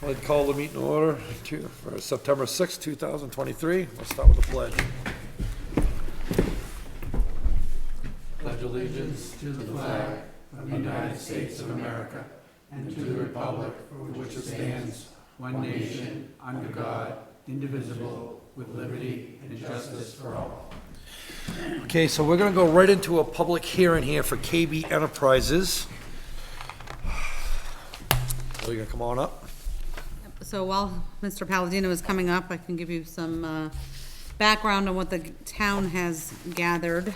I'd call the meeting order for September 6, 2023. We'll start with the pledge. Pledge allegiance to the flag of the United States of America and to the republic for which it stands, one nation, under God, indivisible, with liberty and justice for all. Okay, so we're gonna go right into a public hearing here for KB Enterprises. So you're gonna come on up? So while Mr. Palladino is coming up, I can give you some background on what the town has gathered.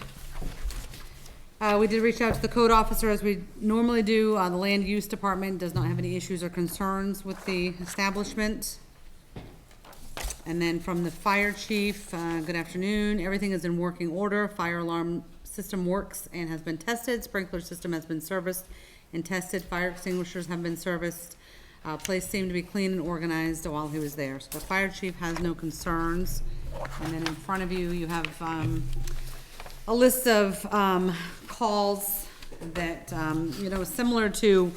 We did reach out to the code officer as we normally do. The land use department does not have any issues or concerns with the establishment. And then from the fire chief, good afternoon. Everything is in working order. Fire alarm system works and has been tested. Sprinkler system has been serviced and tested. Fire extinguishers have been serviced. Place seemed to be clean and organized while he was there. So the fire chief has no concerns. And then in front of you, you have a list of calls that, similar to,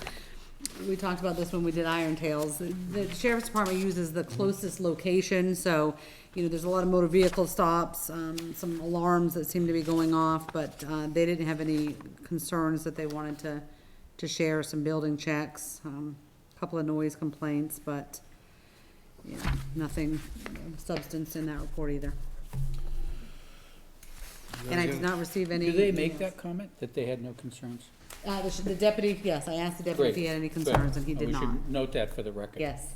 we talked about this when we did Iron Tales. The sheriff's department uses the closest location, so, there's a lot of motor vehicle stops, some alarms that seem to be going off, but they didn't have any concerns that they wanted to share, some building checks, couple of noise complaints, but, nothing of substance in that report either. And I did not receive any. Do they make that comment, that they had no concerns? The deputy, yes, I asked the deputy if he had any concerns, and he did We not. should note that for the record. Yes.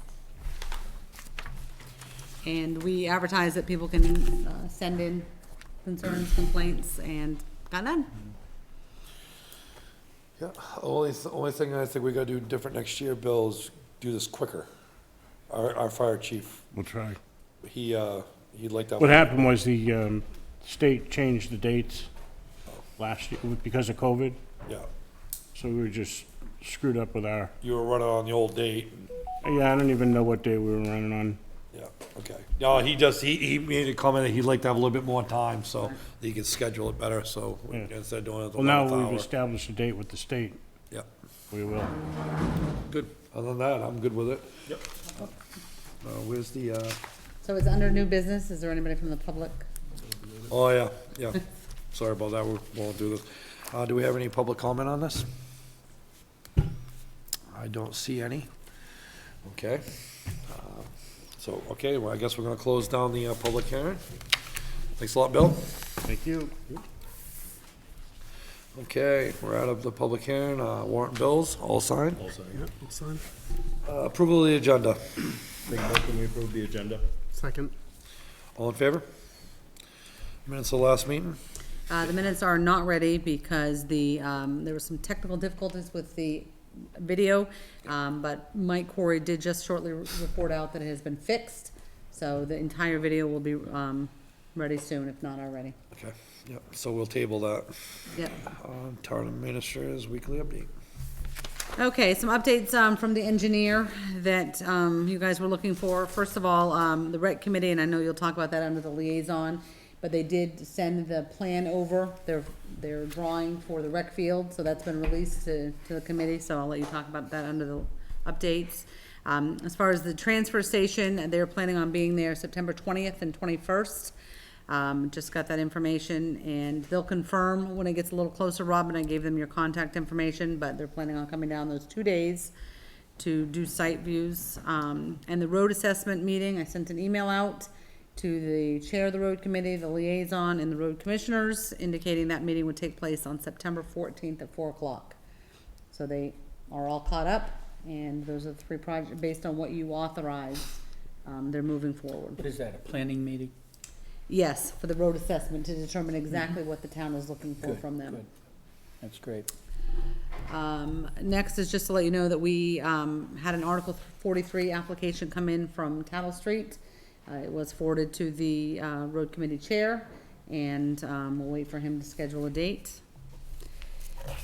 And we advertise that people can send in concerns, complaints, and got none. Yeah, only thing I think we gotta do different next year, Bill, is do this quicker. Our fire chief, We'll try. he'd like that. What happened was the state changed the dates last year because of COVID, Yeah, so we were just screwed up with our, you were running on the old date. yeah, I don't even know what day we were running on. Yeah, okay. No, he made a comment that he'd like to have a little bit more time, so that he could schedule it better, so Yeah. instead of doing it at the Well, now 11th we've hour. established a date with the state, Yeah, we will. good. Other than that, I'm good with it. Yep. Where's the, So it's under new business. Is there anybody from the public? oh, yeah. Sorry about that, we won't do this. Do we have any public comment on this? I don't see any. Okay. Okay, well, I guess we're gonna close down the public hearing. Thanks a lot, Bill. Thank you. Okay, we're out of the public hearing. Warrant bills, all signed. Also, yeah, it's fine. Approval of the agenda. Make a motion, we approve the agenda. Second. All in favor? Minutes of the last meeting? The minutes are not ready because there were some technical difficulties with the video, but Mike Corey did just shortly report out that it has been fixed. So the entire video will be ready soon, if not already. Okay, yep, so we'll table that. Yep. Town Administrator's weekly update. Okay, some updates from the engineer that you guys were looking for. First of all, the rec committee, and I know you'll talk about that under the liaison, but they did send the plan over, their drawing for the rec field, so that's been released to the committee, so I'll let you talk about that under the updates. As far as the transfer station, they're planning on being there September 20th and 21st. Just got that information, and they'll confirm when it gets a little closer. Robin, I gave them your contact information, but they're planning on coming down those 2 days to do site views. And the road assessment meeting, I sent an email out to the chair of the road committee, the liaison, and the road commissioners, indicating that meeting would take place on September 14th at 4 o'clock. So they are all caught up, and those are the three projects, based on what you authorized, they're moving forward. What is that, a planning meeting? Yes, for the road assessment, to determine exactly what the town is looking for Good, from them. good. That's great. Next is just to let you know that we had an Article 43 application come in from Tattle Street. It was forwarded to the road committee chair, and we'll wait for him to schedule a date.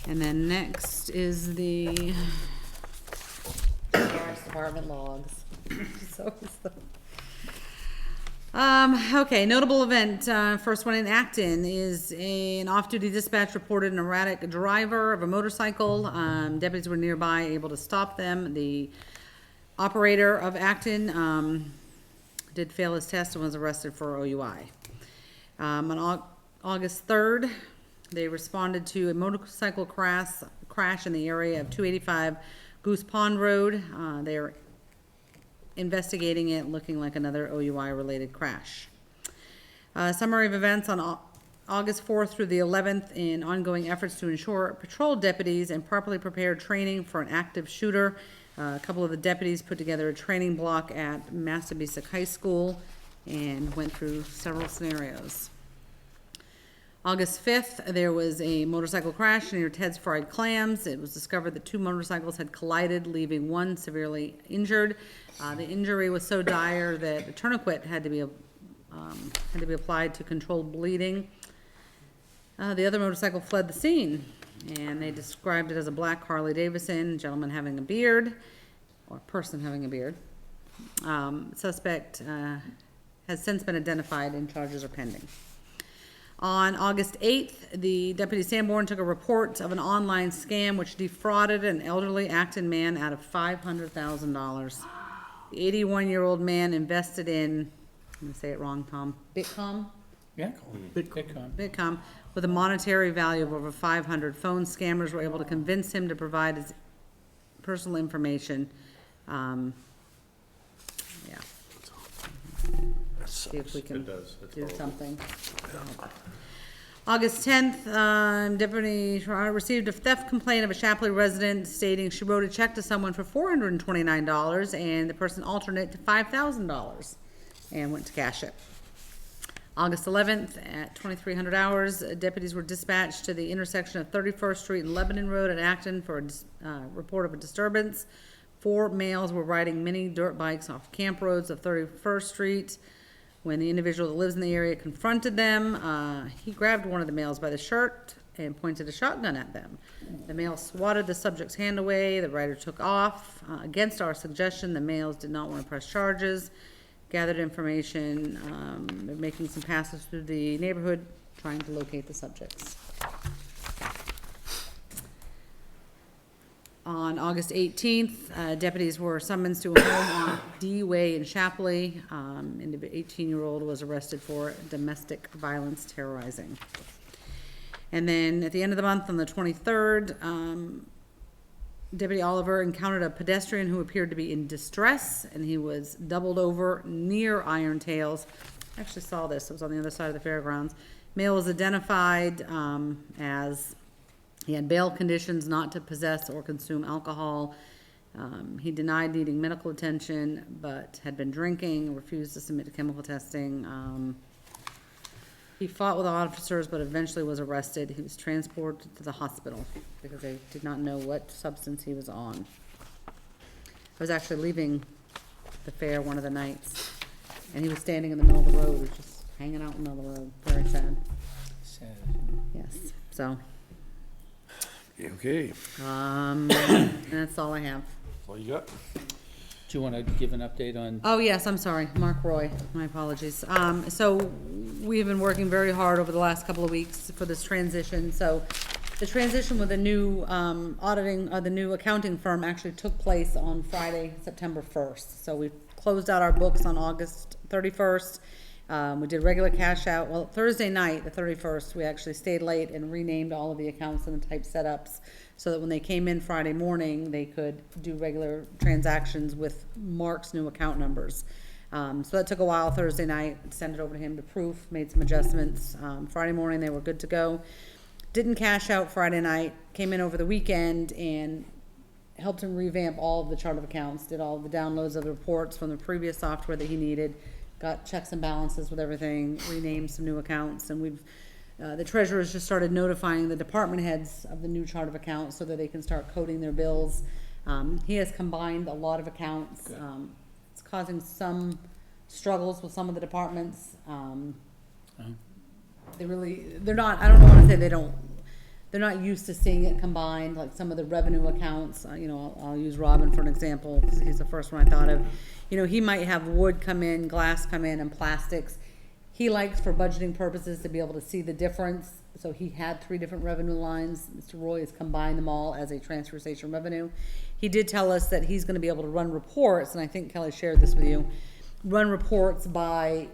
And then next is the Sheriff's Department logs. So is the okay, notable event, first one in Acton is an off-duty dispatch reported an erratic driver of a motorcycle. Deputies were nearby, able to stop them. The Operator of Acton, did fail his test and was arrested for OUI. On August 3rd, they responded to a motorcycle crash in the area of 285 Goose Pond Road. They are investigating it, looking like another OUI-related crash. Summary of events on August 4th through the 11th in ongoing efforts to ensure patrol deputies and properly prepared training for an active shooter. A couple of the deputies put together a training block at Massabesic High School and went through several scenarios. August 5th, there was a motorcycle crash near Ted's Fried Clams. It was discovered that 2 motorcycles had collided, leaving 1 severely injured. The injury was so dire that a tourniquet had to be applied to control bleeding. The other motorcycle fled the scene, and they described it as a black Harley Davidson, gentleman having a beard, or person having a beard. Suspect has since been identified and charges are pending. On August 8th, the Deputy Sanborn took a report of an online scam which defrauded an elderly Acton man out of $500,000. The 81-year-old man invested in, I'm gonna say it wrong, Tom, Bitcom? Yeah? Bitcoin. Bitcom, with a monetary value of over 500. Phone scammers were able to convince him to provide his personal information. Yeah. See if we can It does. It's do horrible. something. August 10th, Deputy received a theft complaint of a Shapley resident stating she wrote a check to someone for $429 and the person altered it to $5,000 and went to cash it. August 11th at 2300 hours, deputies were dispatched to the intersection of 31st Street and Lebanon Road at Acton for a report of a disturbance. 4 males were riding mini dirt bikes off camp roads of 31st Street. When the individual that lives in the area confronted them, he grabbed one of the males by the shirt and pointed a shotgun at them. The male swatted the subject's hand away. The rider took off. Against our suggestion, the males did not want to press charges. Gathered information, they're making some passes through the neighborhood, trying to locate the subjects. On August 18th, deputies were summoned to a home on D Way in Shapley. And the 18-year-old was arrested for domestic violence terrorizing. And then at the end of the month, on the 23rd, Deputy Oliver encountered a pedestrian who appeared to be in distress, and he was doubled over near Iron Tails. I actually saw this, it was on the other side of the fairgrounds. Male was identified as he had bail conditions not to possess or consume alcohol. He denied needing medical attention, but had been drinking, refused to submit to chemical testing. He fought with officers, but eventually was arrested. He was transported to the hospital because they did not know what substance he was on. I was actually leaving the fair one of the nights, and he was standing in the middle of the road, just hanging out in the middle of the road. Very sad. Sad. Yes, so, Okay, and that's all I have. that's all you got? Do you want to give an update on, Oh, yes, I'm sorry, Mark Roy, my apologies. So we've been working very hard over the last couple of weeks for this transition. So the transition with the new the new accounting firm actually took place on Friday, September 1st. So we closed out our books on August 31st. We did regular cash out. Well, Thursday night, the 31st, we actually stayed late and renamed all of the accounts and the type setups so that when they came in Friday morning, they could do regular transactions with Mark's new account numbers. So that took a while Thursday night, sent it over to him to proof, made some adjustments. Friday morning, they were good to go. Didn't cash out Friday night, came in over the weekend and helped him revamp all of the chart of accounts, did all of the downloads of the reports from the previous software that he needed, got checks and balances with everything, renamed some new accounts, and we've the treasurer's just started notifying the department heads of the new chart of accounts so that they can start coding their bills. He has combined a lot of accounts. It's causing some struggles with some of the departments. They're not, I don't want to say they're not used to seeing it combined, like some of the revenue accounts. You know, I'll use Robin for an example, because he's the first one I thought of. You know, he might have wood come in, glass come in, and plastics. He likes, for budgeting purposes, to be able to see the difference So he had 3 different revenue lines. Mr. Roy has combined them all as a transfer station revenue. He did tell us that he's gonna be able to run reports, and I think Kelly shared this with you, run reports by,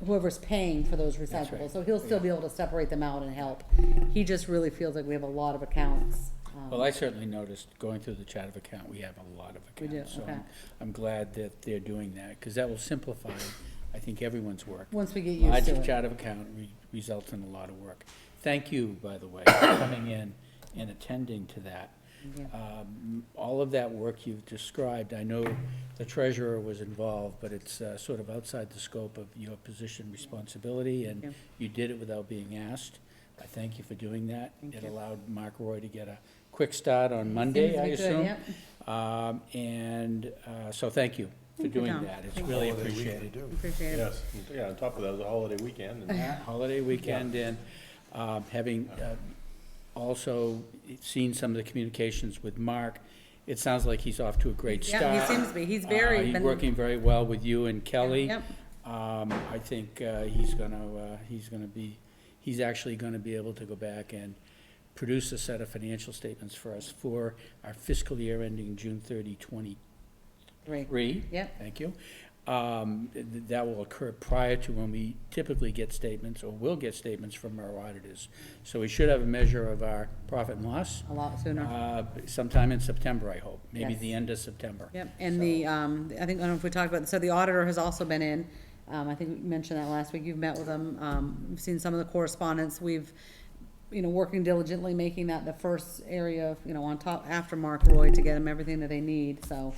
whoever's paying for those recyclables. So he'll still be able to separate them out and help. He just really feels like we have a lot of accounts. Well, I certainly noticed going through the chart of account, we have a lot of We do, accounts. So okay. I'm glad that they're doing that, because that will simplify, I think, everyone's work. Once we get used Large to it. chart of account results in a lot of work. Thank you, by the way, for coming in and attending to that. All of that work you've described, I know the treasurer was involved, but it's sort of outside the scope of your position responsibility, Thank you. and you did it without being asked. I thank you for doing that. Thank It you. allowed Mark Roy to get a quick start on Monday, I Seems to be good, assume. yep. So thank you for Thank you, doing Tom. that. It's Thank really Holiday weekend appreciated. to do. Appreciate it. Yes, yeah, on top of that, it was a holiday weekend, and Holiday weekend, and having also seen some of the communications with Mark, it sounds like he's off to a great start. Yeah, he seems to be. He's very. He's been- working very well with you and Kelly. Yep. I think he's actually gonna be able to go back and produce a set of financial statements for us for our fiscal year ending June 30, 23. Great. Yep. Thank you. That will occur prior to when we typically get statements, or will get statements from our auditors. So we should have a measure of our profit and loss A lot sooner. sometime in September, I hope, maybe Yes. the end of September. Yep, and the, I think, I don't know if we talked about, so the auditor has also been in. I think we mentioned that last week. You've met with him. We've seen some of the correspondence. We've, working diligently, making that the first area, on top, after Mark Roy, to get them everything that they need. So,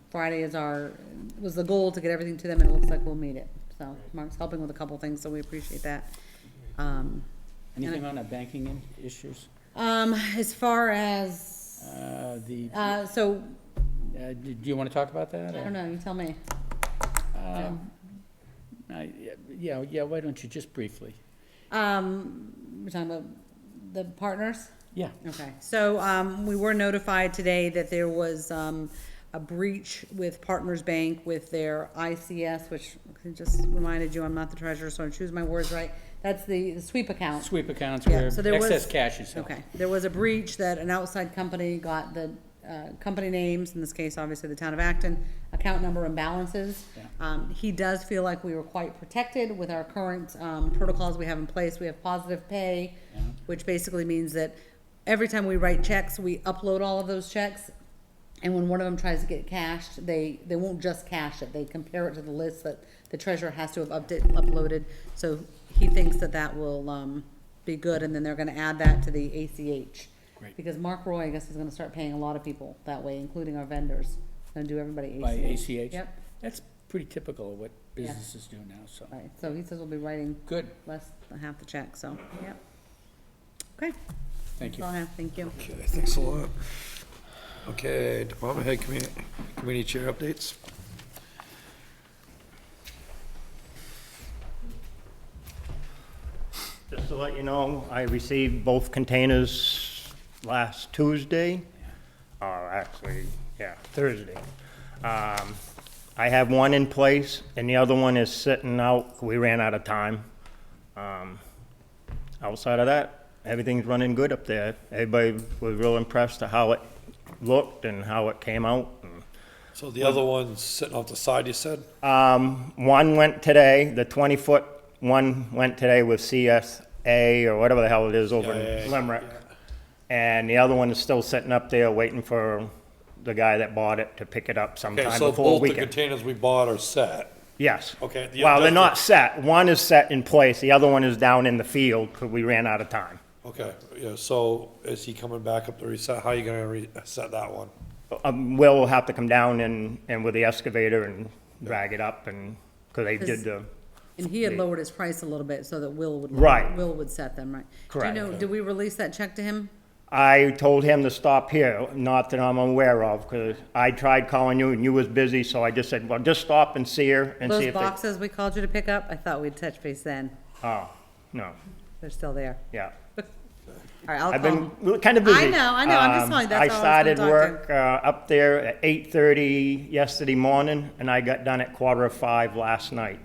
Friday was the goal, to get everything to them, and it looks like we'll meet it. So Mark's helping with a couple things, so we appreciate that. Anything on our banking issues? As far as, so, Do you want to talk about that? I don't know, you tell me. Yeah, why don't you just briefly? We're talking about the partners? Yeah. Okay, so, we were notified today that there was, a breach with Partners Bank with their ICS, which I just reminded you, I'm not the treasurer, so I choose my words right. That's the sweep account. Sweep accounts Yeah, where so there was- excess cash is held. Okay, there was a breach that an outside company got the, company names, in this case, obviously the town of Acton, account number and balances. Yeah. He does feel like we were quite protected with our current, protocols we have in place. We have positive pay, Yeah. which basically means that every time we write checks, we upload all of those checks. And when one of them tries to get cashed, they won't just cash it, they compare it to the list that the treasurer has to have uploaded. So he thinks that will, be good, and then they're gonna add that to the ACH. Great. Because Mark Roy, I guess, is gonna start paying a lot of people that way, including our vendors. Gonna do everybody ACH. By ACH? Yep, That's pretty typical of what Yeah. businesses do now, so. right, so he says we'll be writing Good, less than half the check, so, yep. Okay, thank that's you. all I have, thank you. Okay, thanks a lot. Okay, department head committee chair updates. Just to let you know, I received both containers last Tuesday, or actually, yeah, Thursday. I have one in place, and the other one is sitting out. We ran out of time. Outside of that, everything's running good up there. Everybody was real impressed at how it looked and how it came out. So the other one's sitting off the side, you said? One went today, the 20-foot one went today with CSA or whatever the hell it is over Yeah, in Limerick. And the other one is still sitting up there waiting for the guy that bought it to pick it up Okay, sometime so before the both the weekend. containers we bought are set. Yes. Okay. Well, they're not set. One is set in place, the other one is down in the field because we ran out of time. Okay, yeah, so is he coming back up to reset? How are you gonna reset that one? Will have to come down and with the excavator and drag it up and, because they did the, And he had lowered his price a little bit so that Right. Will would set them, right? Correct. Do you know, did we release that check to him? I told him to stop here, not that I'm aware of, because I tried calling you and you was busy, so I just said, well, just stop and see her and see Those if they. boxes we called you to pick up, I thought we'd touch base then. Oh, no, They're still there. yeah. All right, I'll I've call him. been kind of busy. I know, I'm just telling you, that's all I was gonna I started talk work up there at 8:30 yesterday morning, and I got done at 4:45 last night.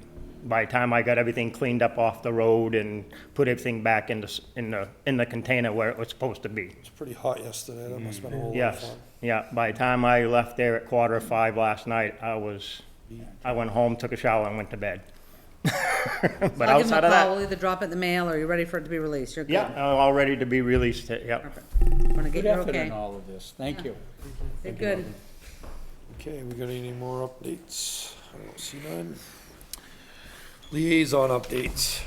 by the time I got everything cleaned up off the road and put everything back in the container where it was supposed to be. It's pretty hot yesterday, that must've been a whole lot of Yes, fun. yeah, by the time I left there at 4:45 last night, I went home, took a shower, and went to bed. But I'll give him outside a of call, we'll that, either drop it in the mail, or you're ready for it to be released, you're good. yeah, I'm all ready to be released, yeah. Wanna Good get your effort in okay? all of this, thank you. You're good. Okay, we got any more updates? I don't see none. Liaison updates.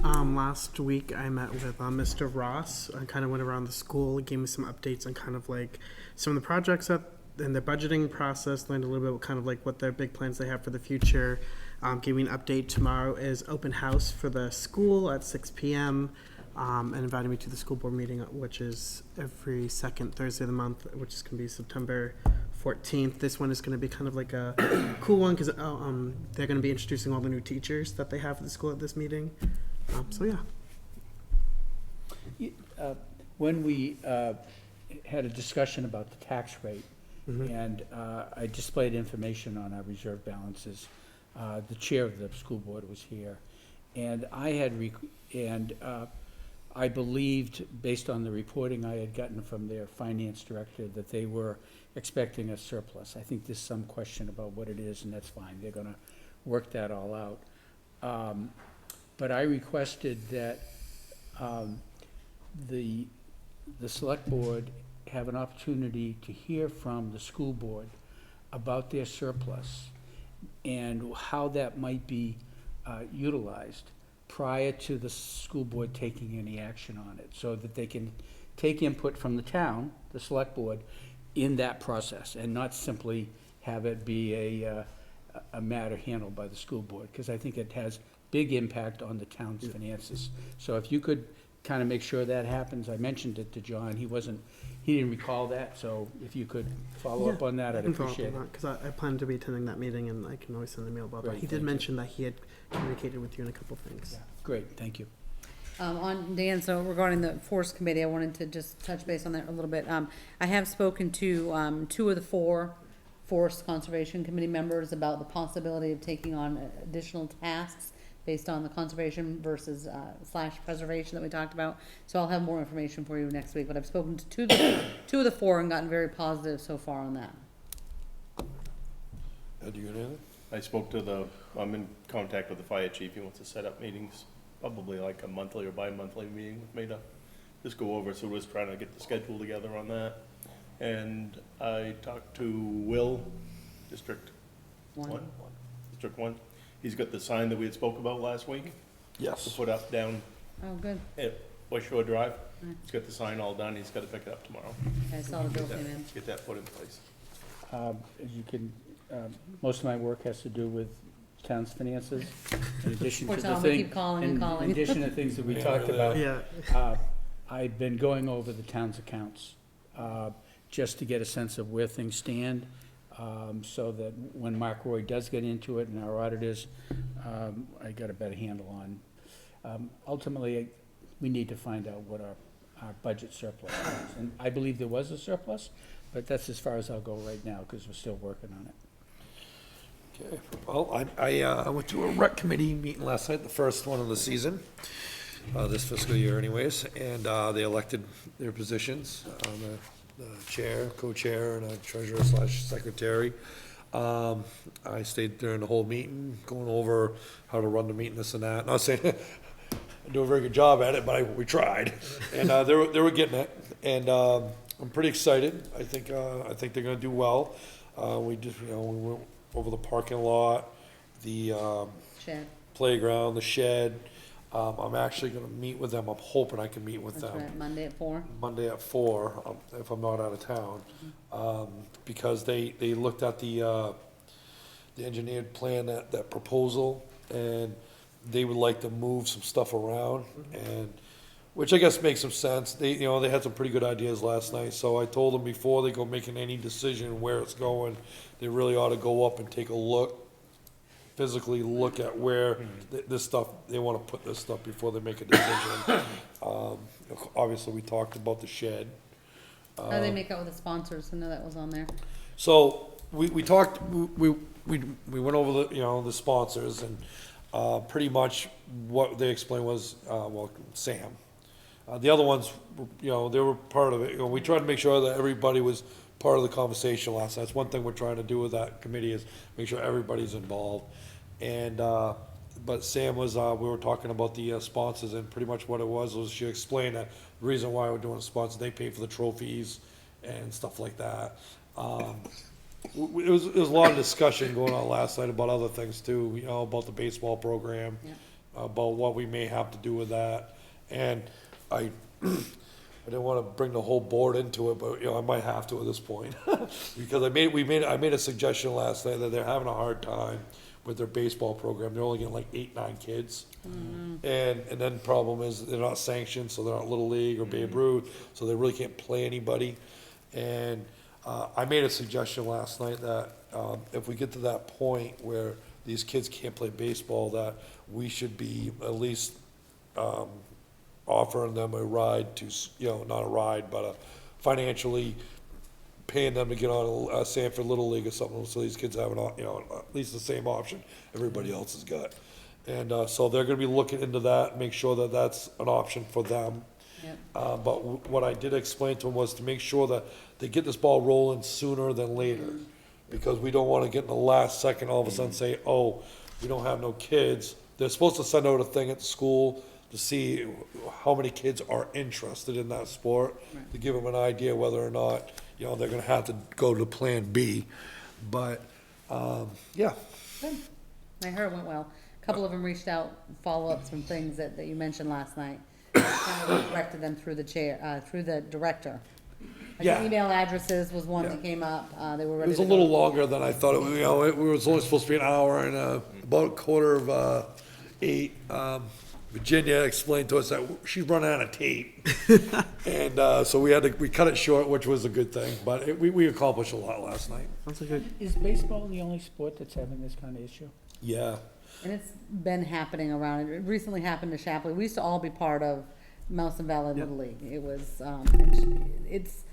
Last week I met with Mr. Ross. I kind of went around the school, gave me some updates on kind of like some of the projects that in their budgeting process, learned a little bit about kind of like what their big plans they have for the future. Gave me an update. Tomorrow is open house for the school at 6 p.m. And invited me to the school board meeting, which is every second Thursday of the month, which is going to be September 14th. This one is going to be kind of like a cool one because they're going to be introducing all the new teachers that they have at the school at this meeting. So yeah. When we had a discussion about the tax rate, and I displayed information on our reserve balances, the chair of the school board was here, and I believed, based on the reporting I had gotten from their finance director, that they were expecting a surplus. I think there's some question about what it is, and that's fine. They're gonna work that all out. But I requested that the select board have an opportunity to hear from the school board about their surplus and how that might be utilized prior to the school board taking any action on it, so that they can take input from the town, the select board, in that process, and not simply have it be a matter handled by the school board, because I think it has big impact on the town's finances. So if you could kind of make sure that happens, I mentioned it to John, he didn't recall that, so if you could follow up on that, I'd appreciate it. Because I plan to be attending that meeting, and I can always send a mail about that. Great, He thank did you. mention that he had communicated with you on a couple things. Yeah, great, thank you. On Dan, so regarding the forest committee, I wanted to just touch base on that a little bit. I have spoken to, 2 of the 4 forest conservation committee members about the possibility of taking on additional tasks based on the conservation versus, / preservation that we talked about. So I'll have more information for you next week, but I've spoken to 2 of the 4 and gotten very positive so far on that. Ed, you got anything? I spoke to I'm in contact with the fire chief. He wants to set up meetings, probably like a monthly or bi-monthly meeting with me to just go over. So we're just trying to get the schedule together on that. And I talked to Will, District 1. District 1. He's got the sign that we had spoke about last week to Yes. put up down Oh, good. at West Shore Drive. He's got the sign all done. He's got to pick it up tomorrow. I saw the bill came in. Get that put in place. As you can, most of my work has to do with town's finances, in addition to Poor the Tom, we thing. keep calling and calling. In addition to things that we Yeah, talked really. about. Yeah. I've been going over the town's accounts, just to get a sense of where things stand, so that when Mark Roy does get into it and our auditors, I got a better handle on. Ultimately, we need to find out what our budget surplus is. And I believe there was a surplus, but that's as far as I'll go right now, because we're still working on it. Okay, well, I went to a rec committee meeting last night, the first one of the season, this fiscal year anyways, and they elected their positions, the chair, co-chair, and a treasurer / secretary. I stayed during the whole meeting, going over how to run the meeting, this and that. Not saying I do a very good job at it, but we tried, and they were getting it, and I'm pretty excited. I think they're gonna do well. We just, we went over the parking lot, the Shed, playground, the shed. I'm actually gonna meet with them. I'm hoping I can meet with that's them right, Monday at 4. Monday at 4, if I'm not out of town. Because they looked at the engineered plan, that proposal, and they would like to move some stuff around, and, which I guess makes some sense. They had some pretty good ideas last night, so I told them before they go making any decision where it's going, they really ought to go up and take a look, physically look at where this stuff, they wanna put this stuff before they make a decision. Obviously, we talked about the shed. How do they make out with the sponsors? I know that was on there. So, we talked, we went over the, the sponsors, and, pretty much what they explained was, well, Sam. The other ones, they were part of it, we tried to make sure that everybody was part of the conversation last night. That's one thing we're trying to do with that committee, is make sure everybody's involved. And, but Sam was, we were talking about the sponsors, and pretty much what it was she explained that the reason why we're doing sponsors, they pay for the trophies and stuff like that. It was a lot of discussion going on last night about other things too, about the baseball program, about what we may have to do with that. And I didn't wanna bring the whole board into it, but, I might have to at this point. Because I made a suggestion last night that they're having a hard time with their baseball program. They're only getting like 8, 9 kids. And then the problem is they're not sanctioned, so they're not Little League or Babe Ruth, so they really can't play anybody. And, I made a suggestion last night that, if we get to that point where these kids can't play baseball, that we should be at least, offering them a ride to, not a ride, but financially paying them to get on a Sanford Little League or something, so these kids have at least the same option everybody else has got. And, so they're gonna be looking into that, make sure that that's an option for them. But what I did explain to them was to make sure that they get this ball rolling sooner than later. Because we don't wanna get in the last second, all of a sudden say, oh, we don't have no kids. They're supposed to send out a thing at the school to see how many kids are interested in that sport, to give them an idea whether or not, they're gonna have to go to Plan B. But, yeah. Good. I heard it went well. A couple of them reached out, follow-ups from things that you mentioned last night. Kind of directed them through the chair, through the director. Like Yeah. email addresses was one Yeah. that came up, they were It ready was to a go. little longer than I thought it was, it was only supposed to be an hour, and, about 7:45, Virginia explained to us that she's running out of tape. And, so we cut it short, which was a good thing, but we accomplished a lot last night. Sounds like a Is baseball the only sport that's having this kind of issue? Yeah. And it's been happening around, it recently happened to Shapley, we used to all be part of Mountain Valley Little League. It was, it's,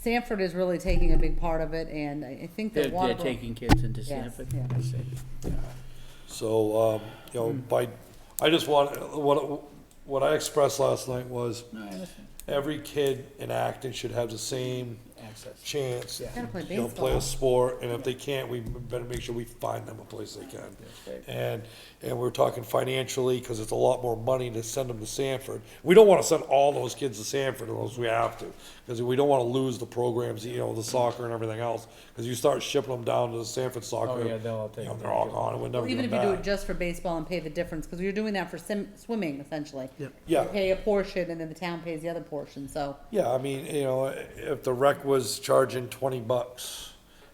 Sanford is really taking a big part of it, and I think that They're Waterboro. taking kids into Yes, Sanford? yeah. I see. So, I just what I expressed last night was, No, I understand. every kid in Acton should have the same Access. chance, Gotta play play a baseball. sport, and if they can't, we better make sure we find them a place they can. That's right. And we're talking financially, cause it's a lot more money to send them to Sanford. We don't wanna send all those kids to Sanford unless we have to, cause we don't wanna lose the programs, the soccer and everything else. Cause you start shipping them down to the Sanford soccer. Oh, yeah, they'll all take They're all gone, and we're never Even getting if you do it back. just for baseball and pay the difference, because you're doing that for swimming essentially. Yep. Yeah. You pay a portion and then the town pays the other portion, so. Yeah, I mean, if the rec was charging $20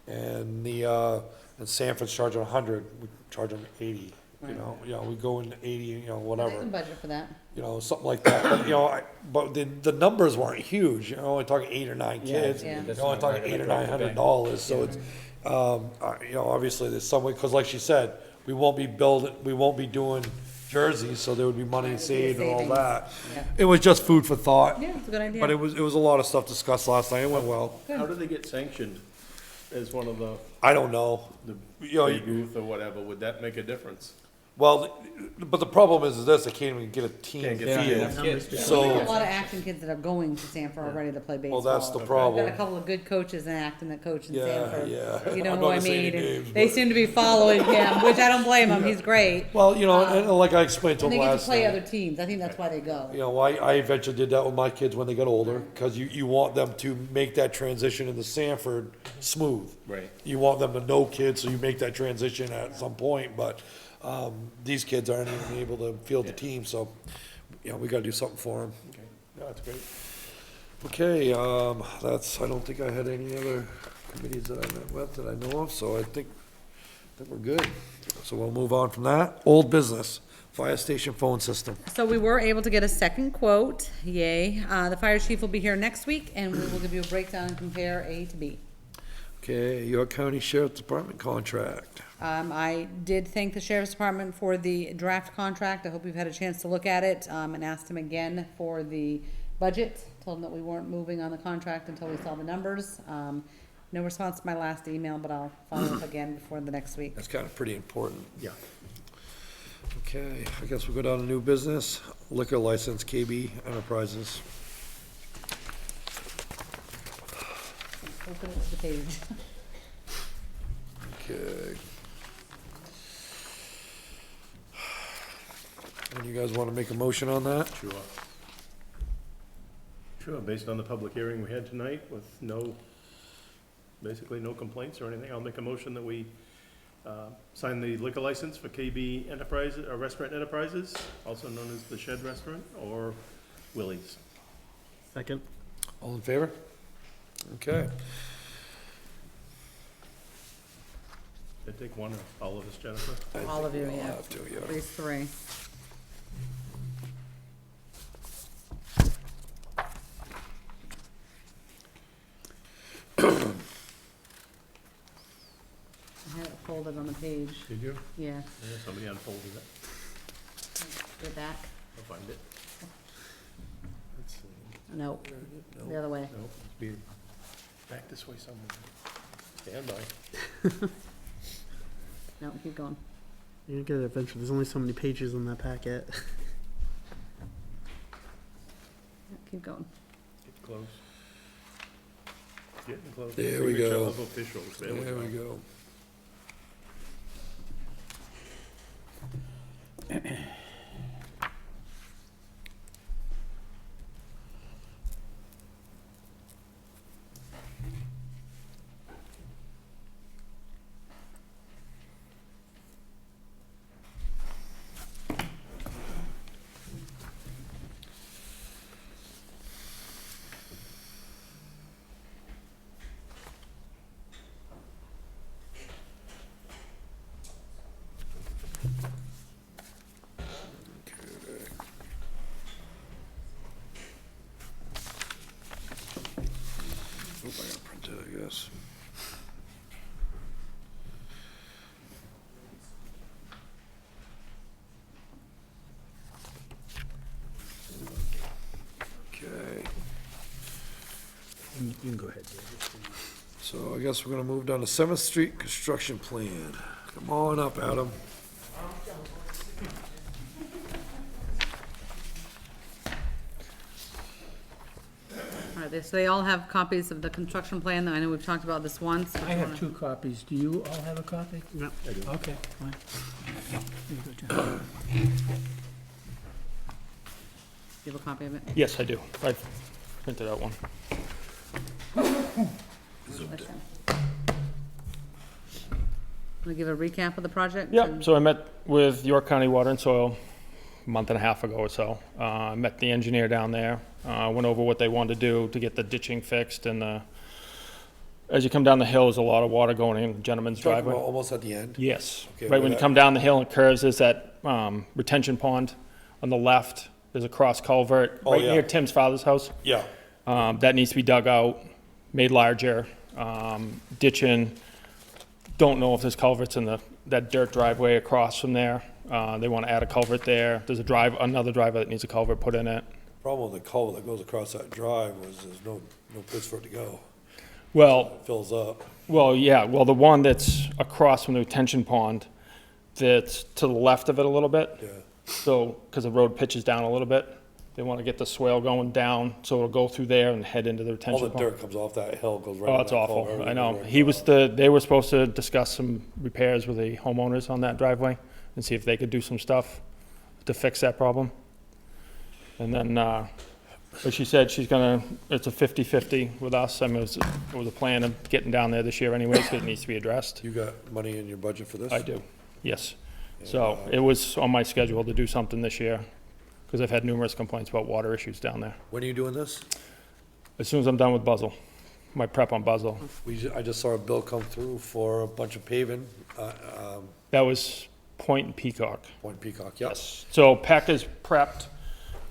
and and Sanford's charging 100, we charge them 80, we go in 80, I whatever, can budget for that. something like that. But, but the numbers weren't huge, only talking 8 or 9 kids. Yeah. You're only talking $800 or $900, so it's, obviously there's some way, cause like she said, we won't be doing jerseys, so there would be money saved and all savings. that. Yeah. It was just food for thought. Yeah, it's a good idea. But it was a lot of stuff discussed last night, it went well. How do they get sanctioned as one of the I don't know. Babe Ruth or whatever? Would that make a difference? Well, but the problem is this, they can't even get a team Can't get field. field. Kids. We have a So, lot of Acton kids that are going to Sanford already to play baseball. well, that's the We've problem. got a couple of good coaches in Acton that coach in Yeah, Sanford. yeah. You know I'm who not I gonna say mean? any and names, They but- seem to be following him, which I don't blame him, he's great. Well, and like I explained to And them they get to last play night, other teams, I think that's why they go. I eventually did that with my kids when they got older, cause you want them to make that transition into Sanford smooth. Right. You want them to know kids, so you make that transition at some point, but, these kids aren't even able to field the team, so, we gotta do something for them. Okay, no, that's great. Okay, I don't think I had any other committees that I met with that I know of, so I think we're good. So we'll move on from that. Old business, fire station phone system. So we were able to get a second quote, yay. The fire chief will be here next week, and we will give you a breakdown and compare A to B. Okay, York County Sheriff Department contract. I did thank the sheriff's department for the draft contract. I hope you've had a chance to look at it, and asked him again for the budget. Told him that we weren't moving on the contract until we saw the numbers. No response to my last email, but I'll follow up again before the next week. That's kind of pretty important. Yeah. Okay, I guess we'll go down to new business, liquor license, KB Enterprises. Open it to the page. Okay. And you guys want to make a motion on that? Sure. Sure, based on the public hearing we had tonight with basically no complaints or anything, I'll make a motion that we sign the liquor license for KB Enterprises, or Restaurant Enterprises, also known as the Shed Restaurant, or Willie's. Second. All in favor? Okay. Did I take one or all of us, Jennifer? All of you, I'll yeah. have to, yeah. At least 3. I have it folded on the page. Did you? Yeah, Yeah, somebody unfolded it. go back. I'll find it. Let's see. No, the other way. No, it's be back this way somewhere. Stand by. No, keep going. You're gonna get it eventually. There's only so many pages in that packet. Yeah, keep going. Get close. Getting close. There we Signature go. of officials. There we There go. we go. Hope I got printed, I guess. Okay, You can go ahead, David. so I guess we're gonna move down to 7th Street construction plan. Come on up, Adam. All right, so they all have copies of the construction plan. I know we've talked about this once. but I you have wanna- 2 copies. Do you all have a copy? No. Okay, fine. Here you go, John. Do you have a copy of it? Yes, I do. I printed out one. Listen. Want to give a recap of the project? Yep, so I met with York County Water and Soil a month and a half ago or so. I met the engineer down there, went over what they wanted to do to get the ditching fixed, and as you come down the hill, there's a lot of water going in the gentleman's Talking driveway. about almost at the end. Yes, Okay, right where when you that- come down the hill and curves, there's that retention pond on the left. There's a cross culvert Oh, right yeah. near Tim's father's house. Yeah, That needs to be dug out, made larger, ditching. Don't know if there's culverts in that dirt driveway across from there. They want to add a culvert there. There's another driveway that needs a culvert put in it. problem with the culvert that goes across that drive was there's no place for it to go. Well, It fills up. yeah, the one that's across from the retention pond, that's to the left of it a little bit. Yeah. So, because the road pitches down a little bit, they want to get the swale going down, so it'll go through there and head into the All retention the pond. dirt comes off that hill, goes right Oh, in that's that awful. culvert, I everything know. goes right They were supposed to discuss some repairs with the homeowners on that driveway and see if they could do some stuff to fix that problem. And then, but she said it's a 50/50 with us. I mean, it was a plan of getting down there this year anyway, so it needs to be addressed. You got money in your budget for this? I do, yes. So it was on my schedule to do something this year, because I've had numerous complaints about water issues down there. When are you doing this? As soon as I'm done with Buzzell, my prep on Buzzell. I just saw a bill come through for a bunch of paving, That was Point and Peacock. Point Peacock, yep. Yes. So Peck is prepped.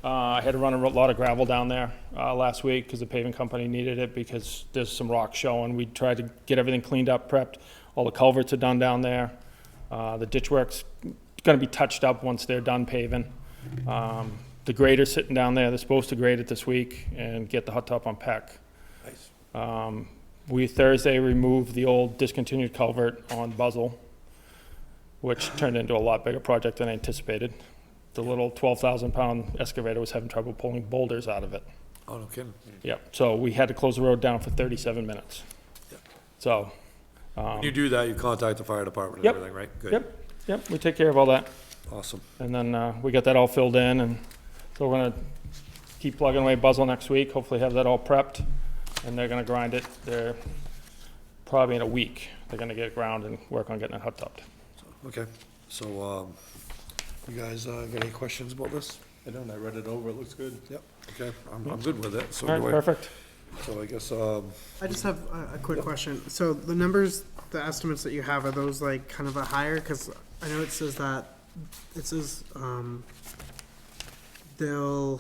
I had to run a lot of gravel down there last week because the paving company needed it because there's some rock showing. We tried to get everything cleaned up, prepped. All the culverts are done down there. The ditch work's gonna be touched up once they're done paving. The grader's sitting down there. They're supposed to grade it this week and get the hot top on Peck. Nice. We Thursday removed the old discontinued culvert on Buzzell, which turned into a lot bigger project than anticipated. The little 12,000-pound excavator was having trouble pulling boulders out of it. Oh, no kidding. Yep, so we had to close the road down for 37 minutes. Yep. So, When you do that, you contact the fire department and Yep. everything, right? Good. yep, we take care of all that. Awesome. And then we got that all filled in, and so we're gonna keep plugging away Buzzell next week, hopefully have that all prepped, and they're gonna grind it. They're probably in a week, they're gonna get it ground and work on getting it hot topped. Okay, so, you guys, got any questions about this? I don't, I read it over, it looks good. Yep, okay, I'm good with it, so All right, do I. perfect. So I guess, I just have a quick question. So the numbers, the estimates that you have, are those like kind of a higher? Because I know it says the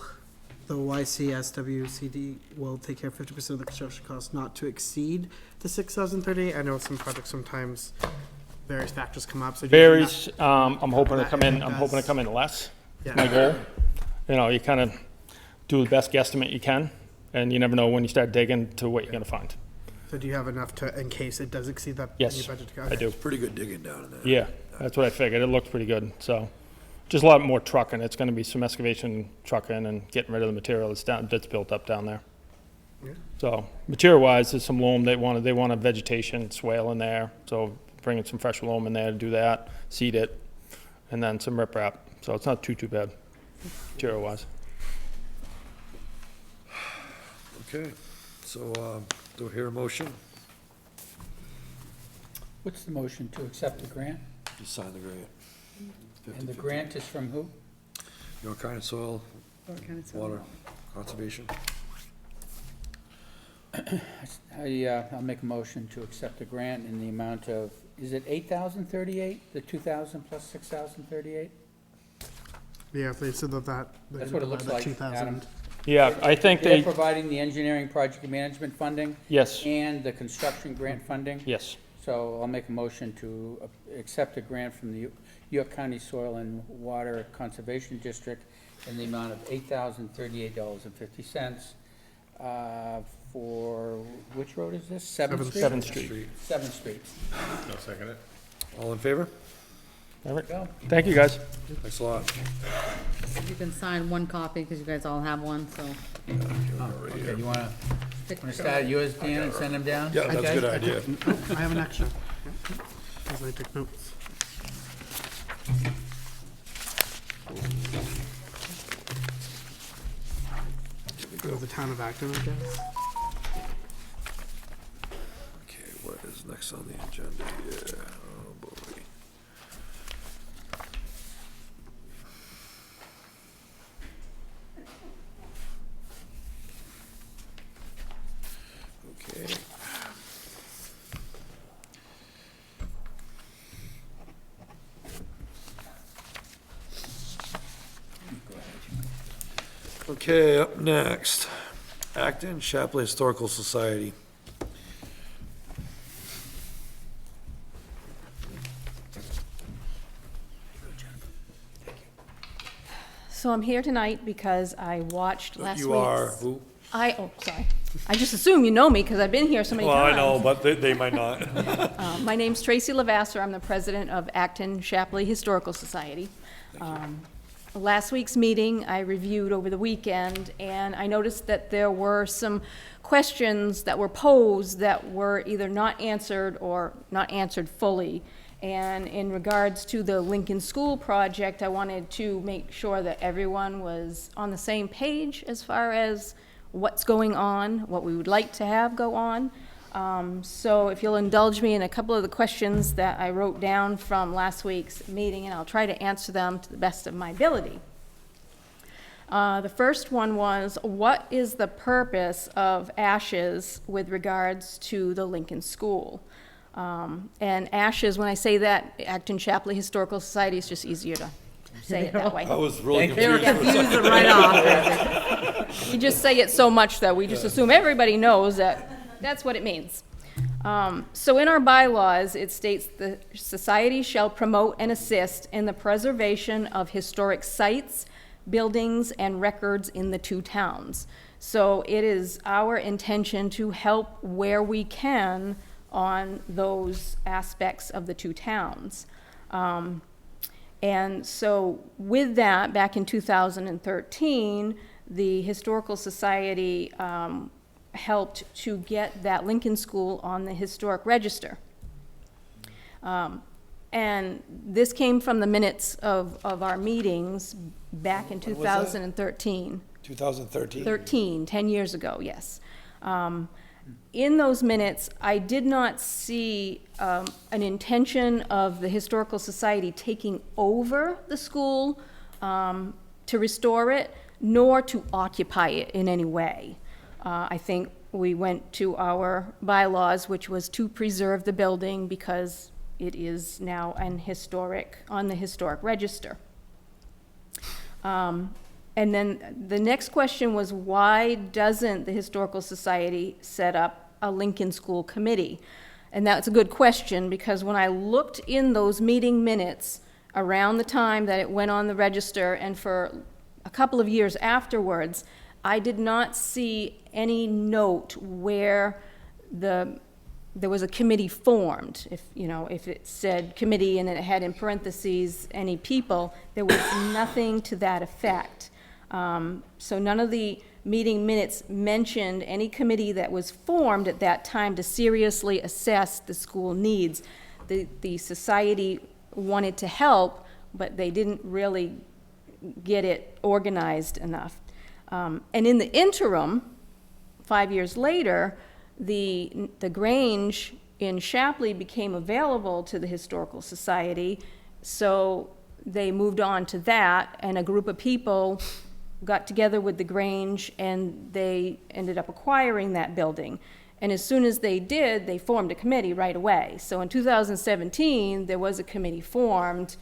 YCSWCD will take care of 50% of the construction costs not to exceed the 6,038. I know some projects sometimes various factors come up, so. do you have enough- Varies, I'm hoping to come in less, my Yeah, goal. You know, you kind of do the best guesstimate you can, and you never know when you start digging to what you're gonna find. so do you have enough to, in case it does exceed that? in Yes, your budget? I do. pretty good digging down in there. Yeah, that's what I figured. It looks pretty good, so. Just a lot more trucking. It's gonna be some excavation trucking and getting rid of the material that's built up down there. Yeah. So, material-wise, there's some loam. They want a vegetation swale in there, so bringing some fresh loam in there to do that, seed it, and then some riprap. So it's not too bad, material-wise. Okay, so, do I hear a motion? What's the motion to accept the grant? Just sign the grant. And the 50/50. grant is from who? York County Soil, What kind of stuff? Water, Conservation. I'll make a motion to accept the grant in the amount of, is it 8,038? The 2,000 plus 6,038? Yeah, if they said that. That's what it looks like, 2,000. Adam. Yeah, I think They're they, providing the engineering project management funding yes, and the construction grant funding. yes. So I'll make a motion to accept a grant from the York County Soil and Water Conservation District in the amount of $8,038.50 for, which road is this? Seventh Street? 7th Street. 7th Street. No, second it. All in favor? All right, Go. thank you, guys. Thanks a lot. You can sign one copy, because you guys all have one, so. Okay, you wanna pick- start at yours, Dan, and send them down? Yeah, that's a Okay. good idea. I have an extra. As I took notes. Go to the town of Acton, I guess. Okay, what is next on the agenda here? Oh, boy. Okay. Okay, up next, Acton Shapley Historical Society. So I'm here tonight because I watched last week's. You are who? Sorry. I just assume you know me because I've been here so many Well, I times. know, but they might not. My name's Tracy Lavasser. I'm the president of Acton Shapley Historical Society. Last week's meeting, I reviewed over the weekend, and I noticed that there were some questions that were posed that were either not answered or not answered fully. And in regards to the Lincoln School project, I wanted to make sure that everyone was on the same page as far as what's going on, what we would like to have go on. So if you'll indulge me in a couple of the questions that I wrote down from last week's meeting, and I'll try to answer them to the best of my ability. The first one was, what is the purpose of ASHES with regards to the Lincoln School? And ASHES, when I say that, Acton Shapley Historical Society, is just easier to say it that way. I was really They were confused. confused it right off. We just say it so much that we just assume everybody knows that that's what it means. So in our bylaws, it states the society shall promote and assist in the preservation of historic sites, buildings and records in the two towns. So it is our intention to help where we can on those aspects of the two towns. And so with that, back in 2013, the Historical Society helped to get that Lincoln School on the Historic Register. And this came from the minutes of our meetings back in When was that? 2013. 2013? 10 years ago, yes. In those minutes, I did not see an intention of the Historical Society taking over the school to restore it, nor to occupy it in any way. I think we went to our bylaws, which was to preserve the building because it is now on the historic register. And then the next question was, why doesn't the Historical Society set up a Lincoln School Committee? And that's a good question, because when I looked in those meeting minutes around the time that it went on the register and for a couple of years afterwards, I did not see any note where there was a committee formed. If it said committee and it had in parentheses any people, there was nothing to that effect. So none of the meeting minutes mentioned any committee that was formed at that time to seriously assess the school needs. The society wanted to help, but they didn't really get it organized enough. And in the interim, 5 years later, the Grange in Shapley became available to the Historical Society, so they moved on to that, and a group of people got together with the Grange and they ended up acquiring that building. And as soon as they did, they formed a committee right away. So in 2017, there was a committee formed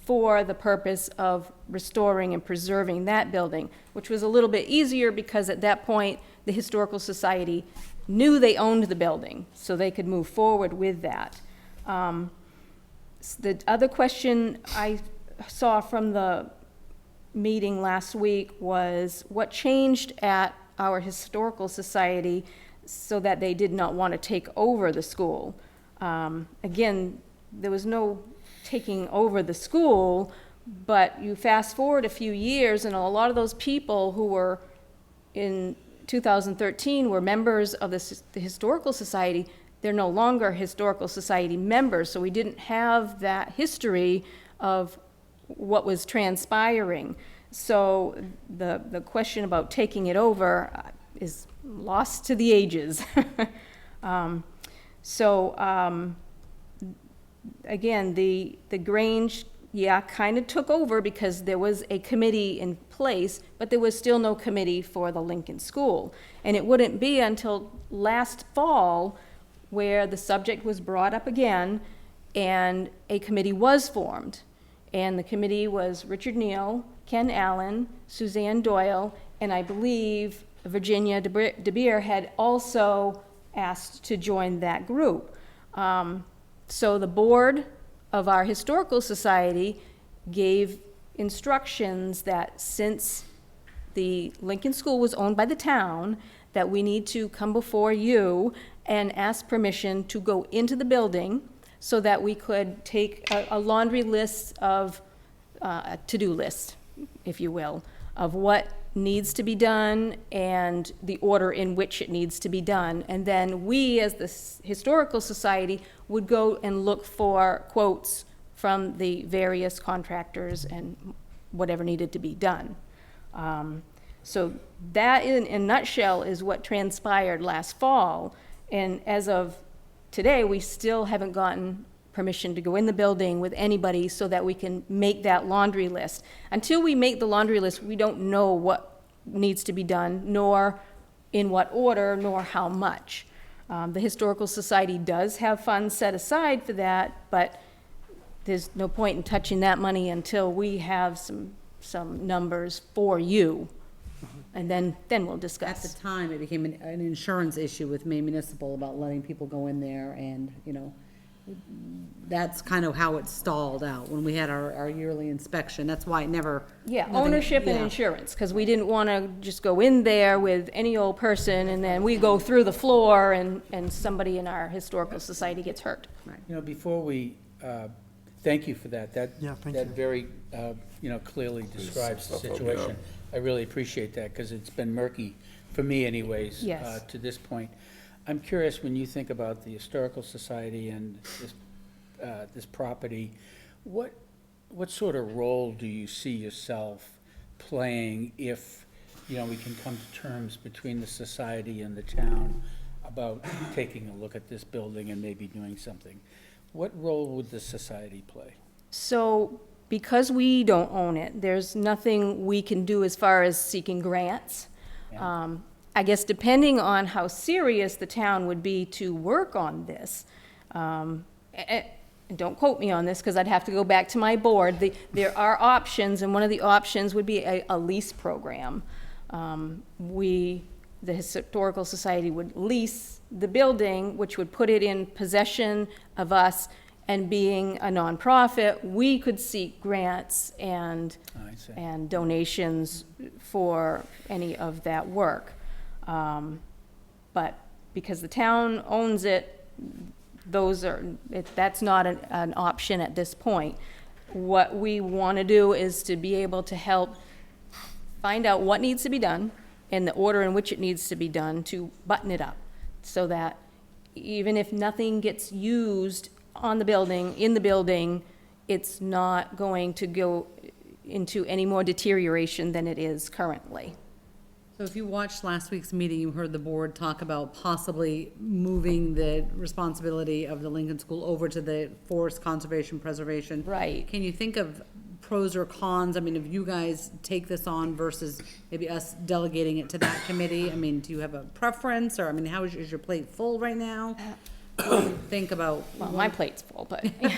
for the purpose of restoring and preserving that building, which was a little bit easier because at that point, the Historical Society knew they owned the building, so they could move forward with that. The other question I saw from the meeting last week was what changed at our Historical Society so that they did not want to take over the school. Again, there was no taking over the school, but you fast forward a few years and a lot of those people who were in 2013 were members of the Historical Society. They're no longer Historical Society members, so we didn't have that history of what was transpiring. So the question about taking it over is lost to the ages. Again, the Grange, kind of took over because there was a committee in place, but there was still no committee for the Lincoln School. And it wouldn't be until last fall where the subject was brought up again and a committee was formed. And the committee was Richard Neal, Ken Allen, Suzanne Doyle, and I believe Virginia DeBeer had also asked to join that group. So the board of our Historical Society gave instructions that since the Lincoln School was owned by the town, that we need to come before you and ask permission to go into the building so that we could take a laundry list of, a to-do list, if you will, of what needs to be done and the order in which it needs to be done. And then we, as the Historical Society, would go and look for quotes from the various contractors and whatever needed to be done. So that, in a nutshell, is what transpired last fall. And as of today, we still haven't gotten permission to go in the building with anybody so that we can make that laundry list. Until we make the laundry list, we don't know what needs to be done, nor in what order, nor how much. The Historical Society does have funds set aside for that, but there's no point in touching that money until we have some numbers for you. And then we'll At discuss. the time, it became an insurance issue with Maine Municipal about letting people go in there and, that's kind of how it stalled out when we had our yearly inspection. That's why it never. Yeah, nothing- ownership and yeah. insurance, because we didn't want to just go in there with any old person and then we go through the floor and somebody in our historical society gets hurt. You know, before we, thank you for that. Yeah, thank That you. very, clearly describes the stuff up, situation. I really appreciate that, because it's been murky, for me anyways, Yes. to this point. I'm curious, when you think about the Historical Society and this property, what sort of role do you see yourself playing if, we can come to terms between the society and the town about taking a look at this building and maybe doing something? What role would the society play? So, because we don't own it, there's nothing we can do as far as seeking grants. I guess depending on how serious the town would be to work on this, and don't quote me on this, because I'd have to go back to my board. There are options, and one of the options would be a lease program. The Historical Society would lease the building, which would put it in possession of us, and being a nonprofit, we could seek grants and I see. and donations for any of that work. But because the town owns it, that's not an option at this point. What we want to do is to be able to help find out what needs to be done and the order in which it needs to be done to button it up, so that even if nothing gets used on the building, in the building, it's not going to go into any more deterioration than it is currently. So if you watched last week's meeting, you heard the board talk about possibly moving the responsibility of the Lincoln School over to the Forest Conservation Preservation. Right. Can you think of pros or cons? I mean, if you guys take this on versus maybe us delegating it to that committee, I mean, do you have a preference, or, I mean, how is your plate full right now? What do you think about? Well, my plate's full, but I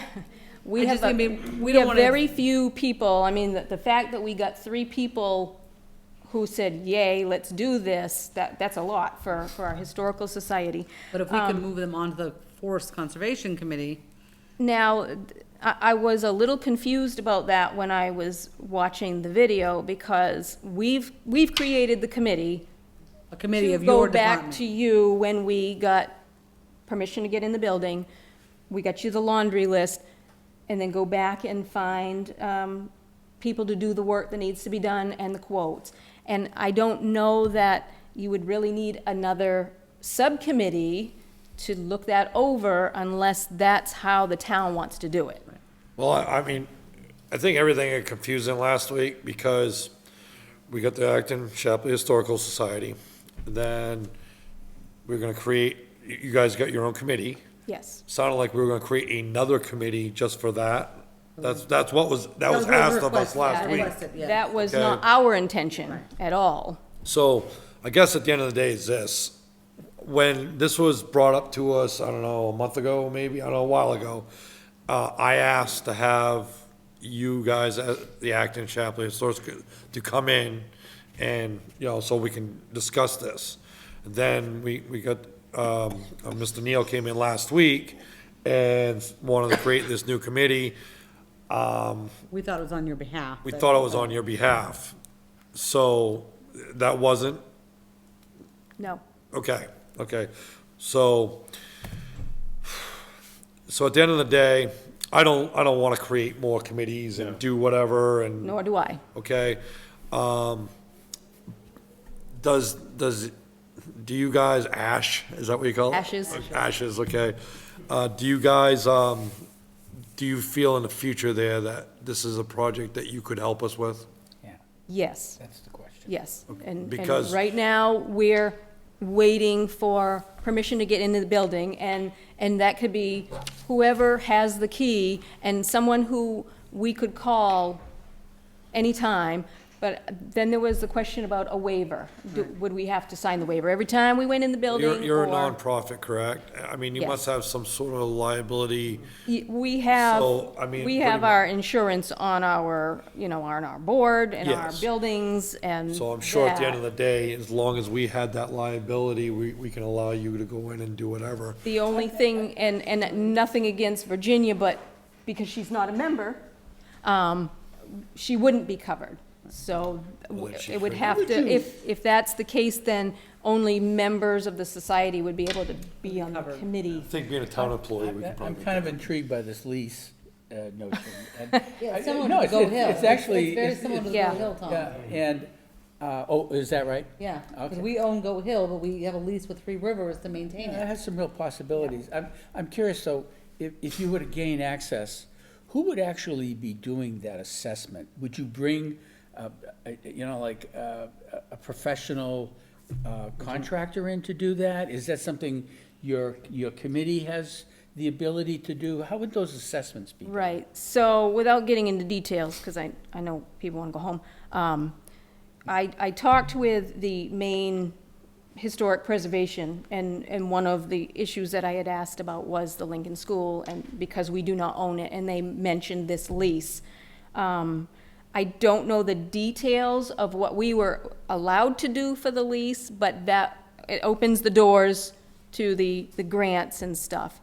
we just- have, I mean, we we don't have wanna- very few people. I mean, the fact that we got 3 people who said, yay, let's do this, that's a lot for our historical society. But if we could move them onto the Forest Conservation Committee, Now, I was a little confused about that when I was watching the video, because we've created the committee a committee to of your go back department. to you when we got permission to get in the building. We got you the laundry list, and then go back and find people to do the work that needs to be done and the quotes. And I don't know that you would really need another subcommittee to look that over unless that's how the town wants to do it. Well, I mean, I think everything got confusing last week because we got the Acton Shapley Historical Society. Then we're gonna create, you guys got your own committee. Yes. Sounded like we were gonna create another committee just for that. That was what was asked of us requested, last yeah, week. requested, yeah. That was Okay. not our intention at all. So I guess at the end of the day is this, when this was brought up to us, I don't know, a month ago, maybe, I don't know, a while ago, I asked to have you guys at the Acton Shapley Historical to come in and, so we can discuss this. Then we got, Mr. Neal came in last week and wanted to create this new committee. We thought it was on your behalf. We but- thought it was on your behalf. So that wasn't. No. Okay. So at the end of the day, I don't wanna create more committees and do whatever and, Nor do I. okay? Do you guys, is that what you call it? Ashes. Ashes, okay. Do you guys, do you feel in the future there that this is a project that you could help us with? Yeah, Yes. that's the question. Yes, and Because- right now, we're waiting for permission to get into the building, and that could be whoever has the key, and someone who we could call anytime, But then there was the question about a waiver. Would we have to sign the waiver every time we went in the building? You're a or- nonprofit, correct? I mean, you Yes. must have some sort of liability. We have, So, I mean, we pretty have mu- our insurance on our, on our board and our Yes. buildings and So I'm sure at the end of that. the day, as long as we had that liability, we can allow you to go in and do whatever. The only thing, and nothing against Virginia, but because she's not a member, she wouldn't be covered. So Well, then she it would could- have to, if that's the case, then only members of the society would be able to be on the committee. I think being a town employee, we can I'm probably. kind of intrigued by this lease notion. And Yeah, I- similar no, to Goat Hill. It's actually. It's very similar to Yeah. Goat Hill, Tom. Yeah, and, oh, is that right? Yeah, because Okay. we own Goat Hill, but we have a lease with Three Rivers to maintain That it. has some real possibilities. I'm curious, though, if you were to gain access, who would actually be doing that assessment? Would you bring, a professional contractor in to do that? Is that something your committee has the ability to do? How would those assessments be done? Right, so without getting into details, because I know people want to go home, I talked with the Maine Historic Preservation, and one of the issues that I had asked about was the Lincoln School, and because we do not own it, and they mentioned this lease. I don't know the details of what we were allowed to do for the lease, but that, it opens the doors to the grants and stuff.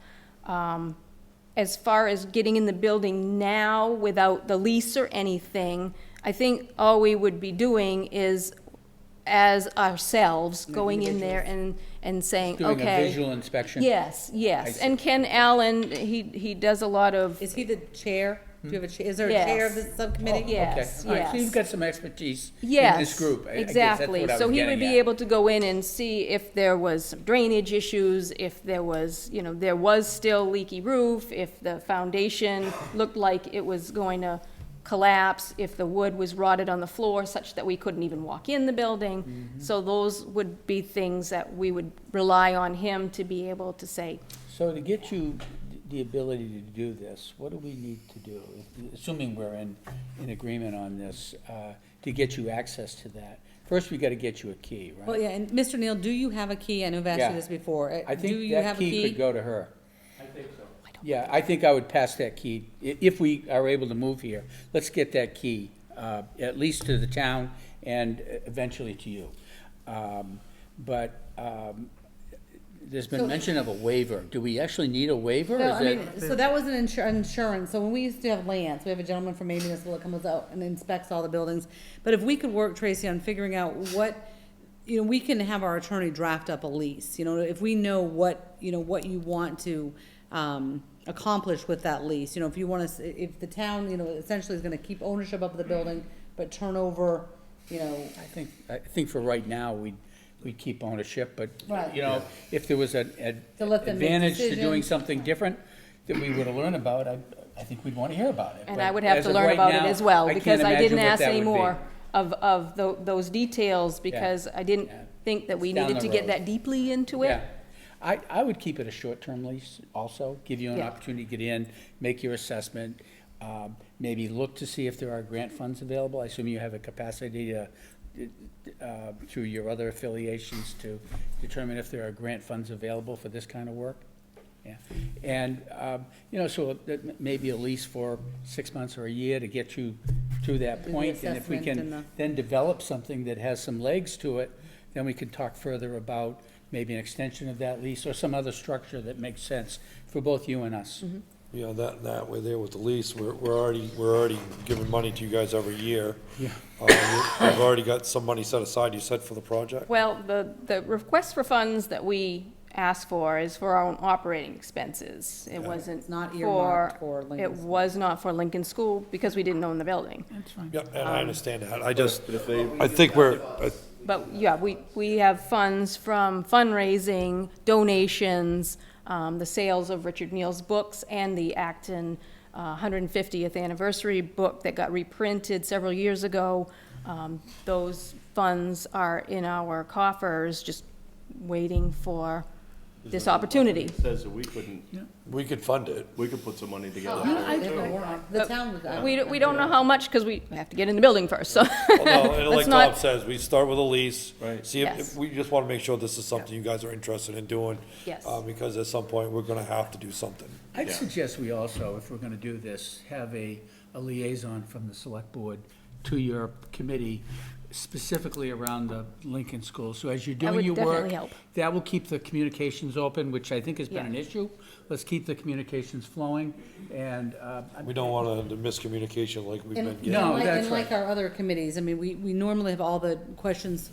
As far as getting in the building now without the lease or anything, I think all we would be doing is, as ourselves, going in there and saying, okay. Doing a visual inspection? Yes, I yes. see. And Ken Allen, he does a lot of, Is he the chair? Do you have a, is there a Yes. chair of the subcommittee? yes, Okay, all right, so you've yes. got some expertise in Yes, this group. I guess that's exactly. what I So was he would getting be at. able to go in and see if there was drainage issues, if there was, there was still leaky roof, if the foundation looked like it was going to collapse, if the wood was rotted on the floor such that we couldn't even walk in the building. Mm-hmm. So those would be things that we would rely on him to be able to say, So to get you the ability to do this, what do we need to do? Assuming we're in agreement on this, to get you access to that. First, we gotta get you a key, right? Well, yeah, and Mr. Neal, do you have a key? I know I've asked Yeah. you this before. I Do think you that have a key could go to her. I think so. Yeah, I think I would pass that key, if we are able to move here. Let's get that key, at least to the town and eventually to you. There's been So- mention of a waiver. Do we actually need a waiver? or No, is I that- mean, so that was an insurance, so when we used to have lands, we have a gentleman from Maine Municipal that comes out and inspects all the buildings. But if we could work, Tracy, on figuring out what, we can have our attorney draft up a lease, if we know what you want to, accomplish with that lease, if you wanna, if the town, essentially is gonna keep ownership of the building, but turn over, I think for right now, we'd keep ownership, but, Right. if there was an To let them make advantage to doing decisions. something different that we would have learned about, I think we'd want to hear about it. and But I would have as to of learn right about it now, as well, I because can't I didn't imagine what ask that any would be. more of those details, because I didn't Yeah. think that we It's down needed the to get road. that deeply into it. Yeah. I would keep it a short-term lease also, give you an Yeah. opportunity to get in, make your assessment, maybe look to see if there are grant funds available. I assume you have a capacity to, through your other affiliations, to determine if there are grant funds available for this kind of work. Yeah, and, so that maybe a lease for 6 months or a year to get you to that the point. And if we assessment and can the- then develop something that has some legs to it, then we can talk further about maybe an extension of that lease or some other structure that makes sense for both you and us. That way there with the lease, we're already giving money to you guys every year. Yeah. You've already got some money set aside, you said, for the project? Well, the request for funds that we asked for is for our own operating expenses. It wasn't not earmarked for It Lincoln School. was not for Lincoln School, because we didn't own the building. That's fine. Yeah, and I understand that, I just, But if they, I think But, yeah, we have funds from fundraising, donations, the sales of Richard Neal's books, and the Acton 150th anniversary book that got reprinted several years ago. Those funds are in our coffers, just waiting for this opportunity. Says that we couldn't, We could fund it. we could put some money together. The town was. We don't know how much, because we have to get in the building first, so. Well, no, and like Let's not- Tom says, we start with a lease. Right. See, Yes. if we just wanna make sure this is something you guys are interested in doing. Yes. Because at some point, we're gonna have to do something. I'd suggest we also, if we're gonna do this, have a liaison from the select board to your committee, specifically around the Lincoln School. So as you're That doing would your work, definitely help. that will keep the communications open, which I think has been an Yeah. issue. Let's keep the communications flowing, and, We don't want the miscommunication like we've been And, getting. No, and like, that's and like right. our other committees, I mean, we normally have all the questions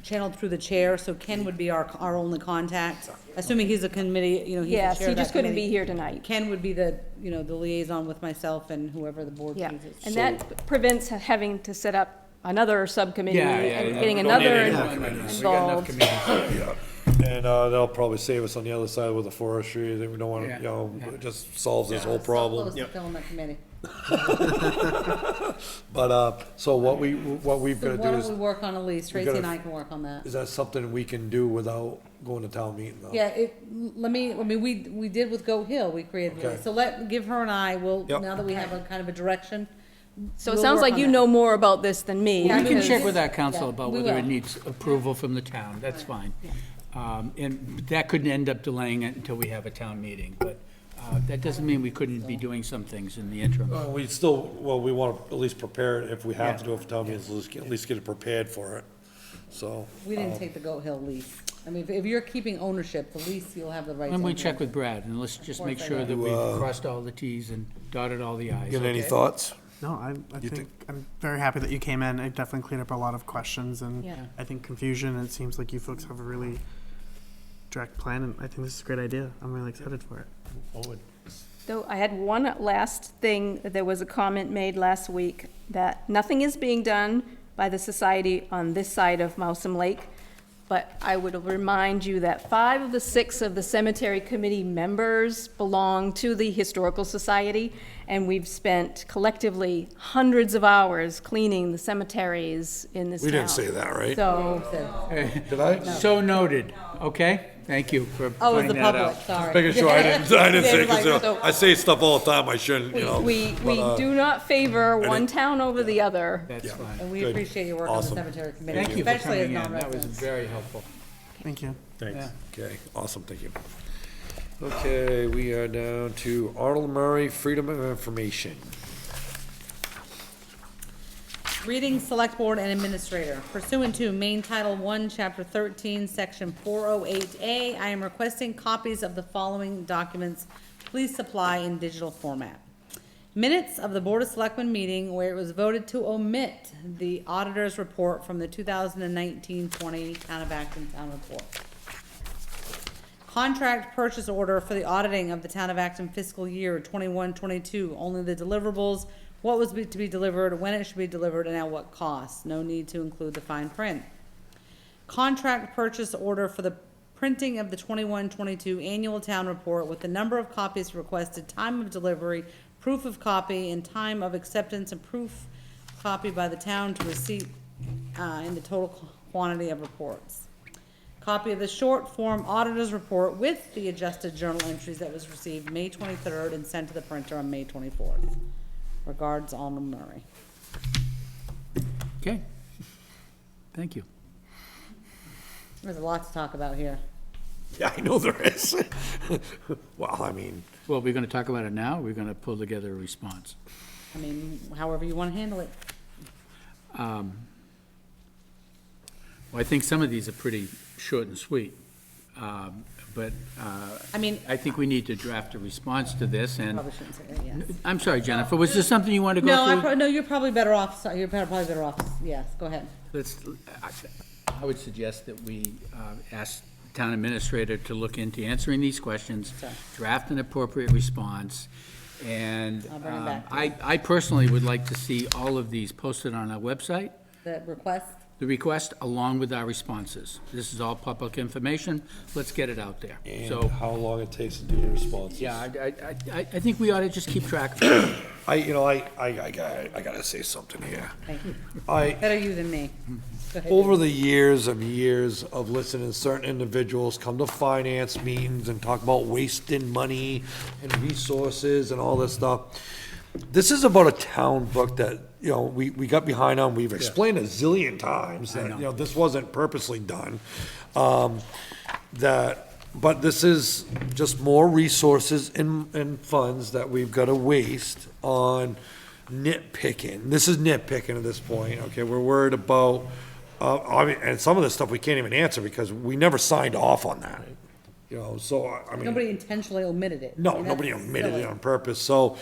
channeled through the chair, so Ken would be our only contact. Assuming he's a committee, you know, he's the chair Yes, of he that just couldn't be committee. here tonight. Ken would be the, you know, the liaison with myself and whoever the board Yeah, chooses. and that prevents having to set up another subcommittee and getting we don't need another any more committees. We got enough involved. And, they'll probably save us on the other side with the forestry, that we don't wanna, Yeah. you know, Yeah. it just solves this whole So problem. close to filling that committee. But, so what we've So gotta why do don't is, we work on a lease, Tracy gotta- and I can work on that. is that something we can do without going to town meeting though? Yeah, I mean, we did with Goat Hill, we created the Okay. lease. So give her and I, Yep. now that we have a kind of a direction. So it we'll sounds work like on you that. know more about this than me. Yeah, we can because- check with our council Yeah, about we whether it will. needs approval from the town, that's fine. And that could end up delaying it until we have a town meeting, but that doesn't mean we couldn't be doing some things in the interim. We still, we wanna at least prepare it, if we have to do it for town meetings, at least get it prepared for it, so. We didn't take the Goat Hill lease. I mean, if you're keeping ownership, the lease, you'll have the right to. And we enter check into. with Brad, and let's just make course I sure will. that we've crossed all the Ts and dotted all the Is. Get any okay? thoughts? No, I You think I'm very happy that you came in. It definitely cleared up a lot of questions and Yeah. I think confusion. And it seems like you folks have a really direct plan, and I think this is a great idea. I'm really excited for it. So I had one last thing. There was a comment made last week that nothing is being done by the society on this side of Mousom Lake. But I would remind you that 5 of the 6 of the cemetery committee members belong to the Historical Society, and we've spent collectively hundreds of hours cleaning the cemeteries in this town. We didn't say that, right? So, Did I? So noted, okay? Thank you for Oh, it's pointing the that public, out. sorry. Making sure I didn't say, David, like, 'cause, so- I say stuff all the time I shouldn't, you know. we but, do not favor one town over the other. That's Yeah. fine. And we Good. appreciate your work on the Awesome. cemetery committee, Thank you for especially as coming in, that was non-residents. very helpful. Thank you. Yeah. Okay, awesome, thank you. Okay, we are down to Arnold Murray, Freedom of Information. Reading Select Board and Administrator. Pursuant to Main Title I, Chapter 13, Section 408A, I am requesting copies of the following documents. Please supply in digital format. Minutes of the Board of Selectmen meeting where it was voted to omit the auditor's report from the 2019-20 Town of Acton Town Report. Contract purchase order for the auditing of the Town of Acton fiscal year 21-22. Only the deliverables, what was to be delivered, when it should be delivered, and at what cost. No need to include the fine print. Contract purchase order for the printing of the 21-22 annual town report with the number of copies requested, time of delivery, proof of copy, and time of acceptance and proof copy by the town to receipt in the total quantity of reports. Copy of the short form auditor's report with the adjusted journal entries that was received May 23rd and sent to the printer on May 24th. Regards, Arnold Murray. Okay. Thank you. There's a lot to talk about here. Yeah, I know there is. Well, I mean, Well, we're gonna talk about it now, we're gonna pull together a response. I mean, however you want to handle it. Well, I think some of these are pretty short and sweet. But I mean, I think we need to draft a response to this, and, probably shouldn't say that, yes. I'm sorry, Jennifer, was there something you wanted to No, go through? no, you're probably better off, you're probably better off, yes, go ahead. Let's, I would suggest that we ask the town administrator to look into answering these questions, Sure. draft an appropriate response, and I'll bring it back to I personally would like to see all of these posted on our website, The request, the request along with our responses. This is all public information. Let's get it out there. And So, how long it takes to do the responses. yeah, I think we ought to just keep track of it. I gotta say something here. Thank you. I, Better you than me. Go ahead. over the years and years of listening to certain individuals come to finance meetings and talk about wasting money and resources and all this stuff, this is about a town book that, you know, we got behind on. We've explained a zillion times that, you know, this wasn't purposely done. But this is just more resources and funds that we've got to waste on nitpicking. This is nitpicking at this point, okay? We're worried about, I mean, and some of this stuff we can't even answer because we never signed off on that. You know, so, I mean. Nobody intentionally omitted it. I No, mean, nobody that's omitted silly. it on purpose, so,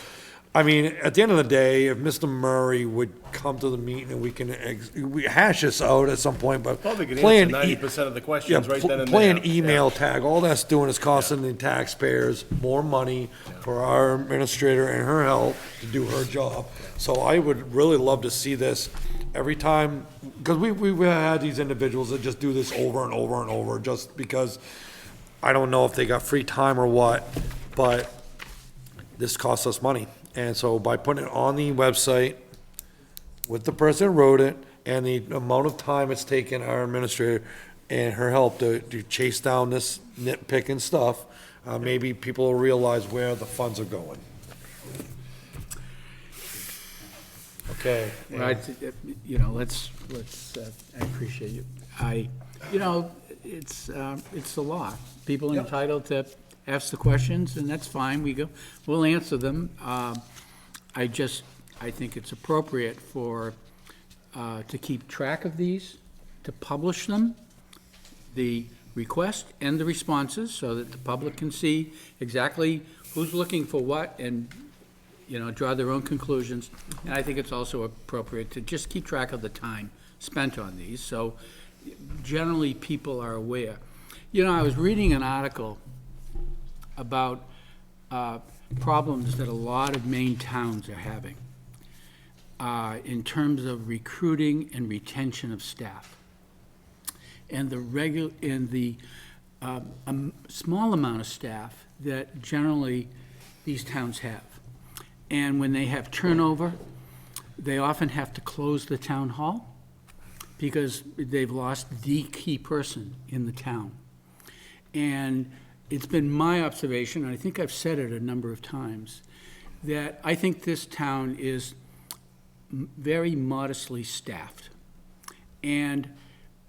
I mean, at the end of the day, if Mr. Murray would come to the meeting and we can, we hash this out at some point, but. Probably could play answer an e- 90% of the Yeah, questions right then and play there. an email tag, all that's doing is costing the taxpayers more money for our administrator and her help to do her job. So I would really love to see this every time, because we've had these individuals that just do this over and over and over, just because I don't know if they got free time or what, but this costs us money. And so by putting it on the website with the person who wrote it and the amount of time it's taken our administrator and her help to chase down this nitpicking stuff, maybe people will realize where the funds are going. Okay. Right, you know, let's, I appreciate you. You know, it's the law. People are entitled to ask the questions, and that's fine, we'll answer them. I think it's appropriate to keep track of these, to publish them, the request and the responses, so that the public can see exactly who's looking for what and, you know, draw their own conclusions. And I think it's also appropriate to just keep track of the time spent on these, so generally people are aware. You know, I was reading an article about problems that a lot of Maine towns are having in terms of recruiting and retention of staff. And the small amount of staff that generally these towns have. And when they have turnover, they often have to close the town hall because they've lost the key person in the town. And it's been my observation, and I think I've said it a number of times, that I think this town is very modestly staffed. And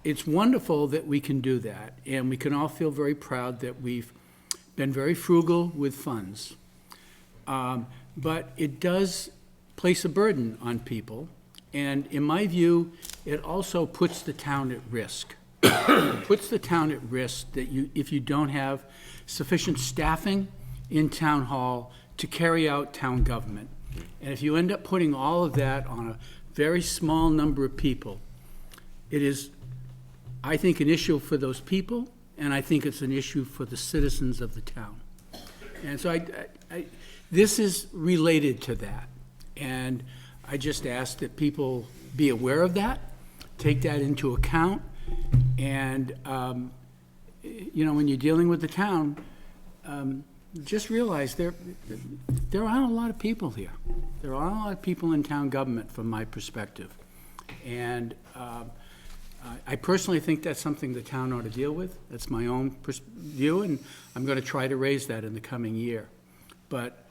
it's wonderful that we can do that, and we can all feel very proud that we've been very frugal with funds. But it does place a burden on people, and in my view, it also puts the town at risk. It puts the town at risk that if you don't have sufficient staffing in town hall to carry out town government. And if you end up putting all of that on a very small number of people, it is, I think, an issue for those people, and I think it's an issue for the citizens of the town. And so this is related to that. And I just ask that people be aware of that, take that into account, and, you know, when you're dealing with the town, just realize there aren't a lot of people here. There aren't a lot of people in town government, from my perspective. And I personally think that's something the town ought to deal with. That's my own view, and I'm going to try to raise that in the coming year. But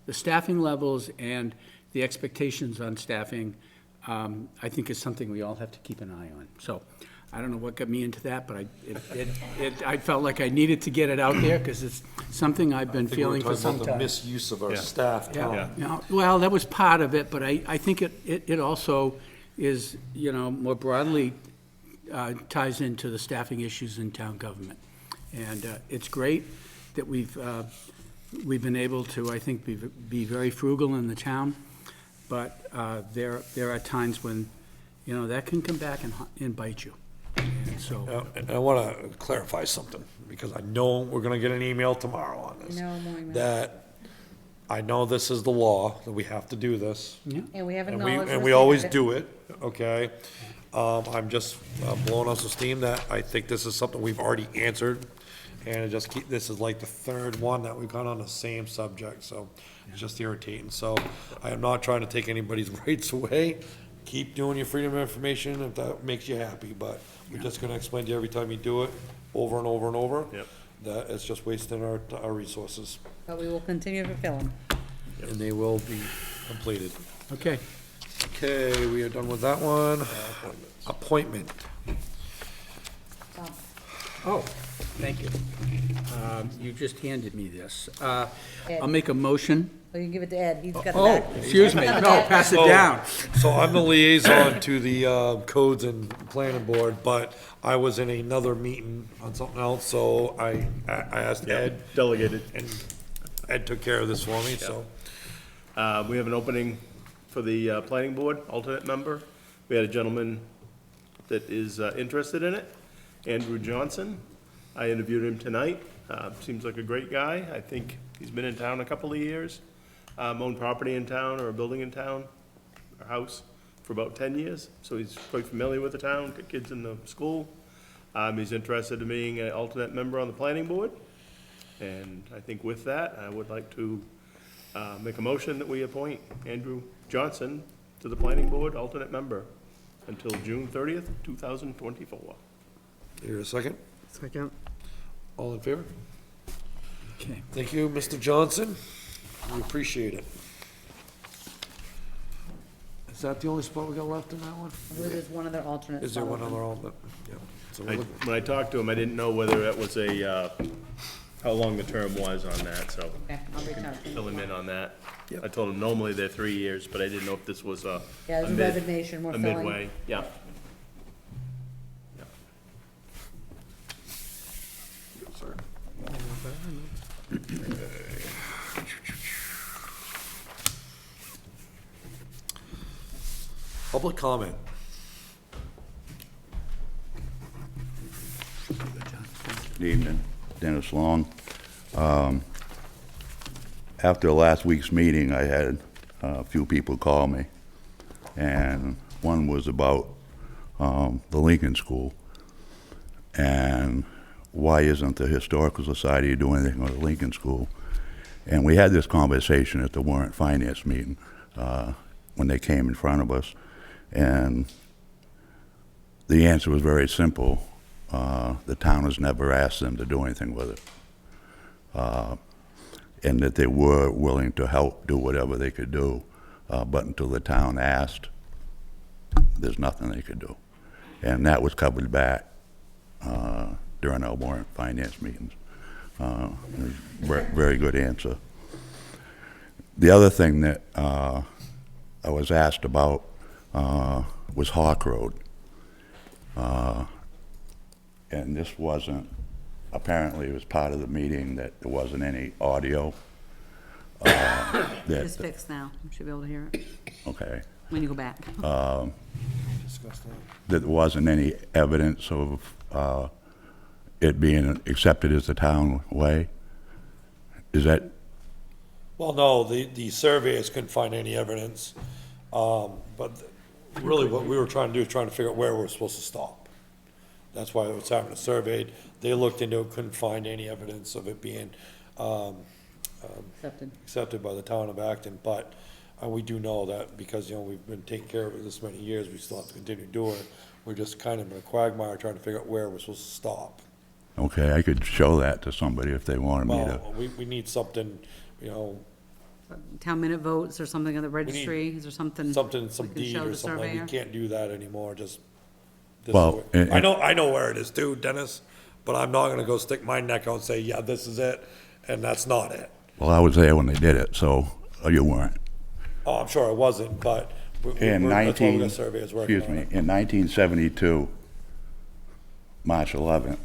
the staffing levels and the expectations on staffing, I think is something we all have to keep an eye on. So I don't know what got me into that, but I felt like I needed to get it out there because it's something I've been feeling for some The time. misuse of our staff talent. Yeah, well, that was part of it, but I think it also is, you know, more broadly ties into the staffing issues in town government. And it's great that we've been able to, I think, be very frugal in the town, but there are times when, you know, that can come back and bite you. And so, And I want to clarify something, because I know we're going to get an email tomorrow on this. No more emails. That I know this is the law, that we have to do this. And we have And acknowledged. we always do it, okay? I'm just blowing us some steam that I think this is something we've already answered. And it just this is like the third one that we've got on the same subject, so it's just irritating. So I am not trying to take anybody's rights away. Keep doing your freedom of information if that makes you happy, but we're just gonna explain to you every time you do it, over and over and over. Yep. That it's just wasting our resources, But we will continue to fill them. and they will be completed. Okay. Okay, we are done with that one. Appointment. Oh, thank you. You just handed me this. I'll make a motion. So you can give it to Ed, he's got the Oh, back. excuse me. No, pass it So- down. So I'm the liaison to the codes and planning board, but I was in another meeting on something else, so I asked Ed, Delegated. and Ed took care of this for me, so. We have an opening for the planning board, alternate member. We had a gentleman that is interested in it, Andrew Johnson. I interviewed him tonight. Seems like a great guy. I think he's been in town a couple of years. Owned property in town or a building in town, or house, for about 10 years. So he's quite familiar with the town, got kids in the school. He's interested in being an alternate member on the planning board. And I think with that, I would like to make a motion that we appoint Andrew Johnson to the planning board, alternate member, until June 30th, 2024. Here a second. Second. All in favor? Okay. Thank you, Mr. Johnson. We appreciate it. Is that the only spot we got left in that one? I believe there's one other alternate. Is there one spot other open. alternate? Yeah. So we're looking- When I talked to him, I didn't know whether it was how long the term was on that, so Okay, I'll reach out to him. fill him in on that. Yep. I told him normally they're 3 years, but I didn't know if this was Yeah, a there's a mid- resignation we're a filling. midway, yeah. Sorry. Public comment. Good evening, Dennis Long. After last week's meeting, I had a few people call me, and one was about the Lincoln School, and why isn't the Historical Society doing anything with the Lincoln School? And we had this conversation at the warrant finance meeting when they came in front of us, and the answer was very simple. The town has never asked them to do anything with it. And that they were willing to help do whatever they could do, but until the town asked, there's nothing they could do. And that was covered back during our warrant finance meetings. Very good answer. The other thing that I was asked about was Hawk Road. And this wasn't, apparently it was part of the meeting that there wasn't any audio. It's fixed now, you should be able to hear it Okay. when you go back. Discuss that. That there wasn't any evidence of it being accepted as the town way? Is that, Well, no, the surveyors couldn't find any evidence, but really what we were trying to do is trying to figure out where we're supposed to stop. That's why it was having it surveyed. They looked into it, couldn't find any evidence of it being, Accepted. accepted by the town of Acton, but we do know that because, we've been taking care of it this many years, we still have to continue to do it. We're just kind of in a quagmire trying to figure out where we're supposed to stop. okay, I could show that to somebody if they wanted me to. Well, we need something, Town minute votes or something on the registry, is there something? some we can deed show or the something. Like, we surveyor? can't do that anymore, just. this is Well, where- I know where it is too, Dennis, but I'm not gonna go stick my neck out and say, yeah, this is it, and that's not it. Well, I was there when they did it, so you weren't. Oh, I'm sure it wasn't, but In that's why we 19, got surveyors working excuse on me, it. in 1972, March 11th,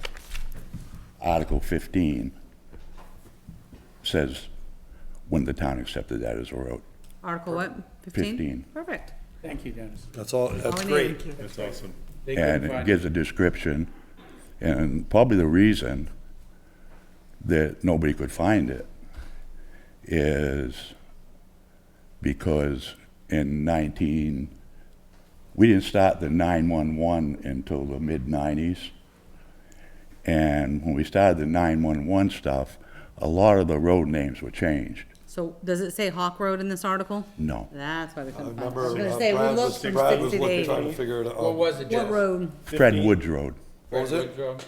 Article 15 says when the town accepted that as a road. Article what, 15? 15. Perfect. Thank you, Dennis. That's all, that's we great. need. That's awesome. They And couldn't it find gives a description, and probably the reason that nobody could find it is because we didn't start the 911 until the mid-90s. And when we started the 911 stuff, a lot of the road names were changed. So does it say Hawk Road in this article? No. That's why we I couldn't find it. I remember was gonna say, we Brad looked was, from Brad was 60 to looking, trying to 80. figure it out. What was it, What Jeff? road? Fred Woods Road. What was it?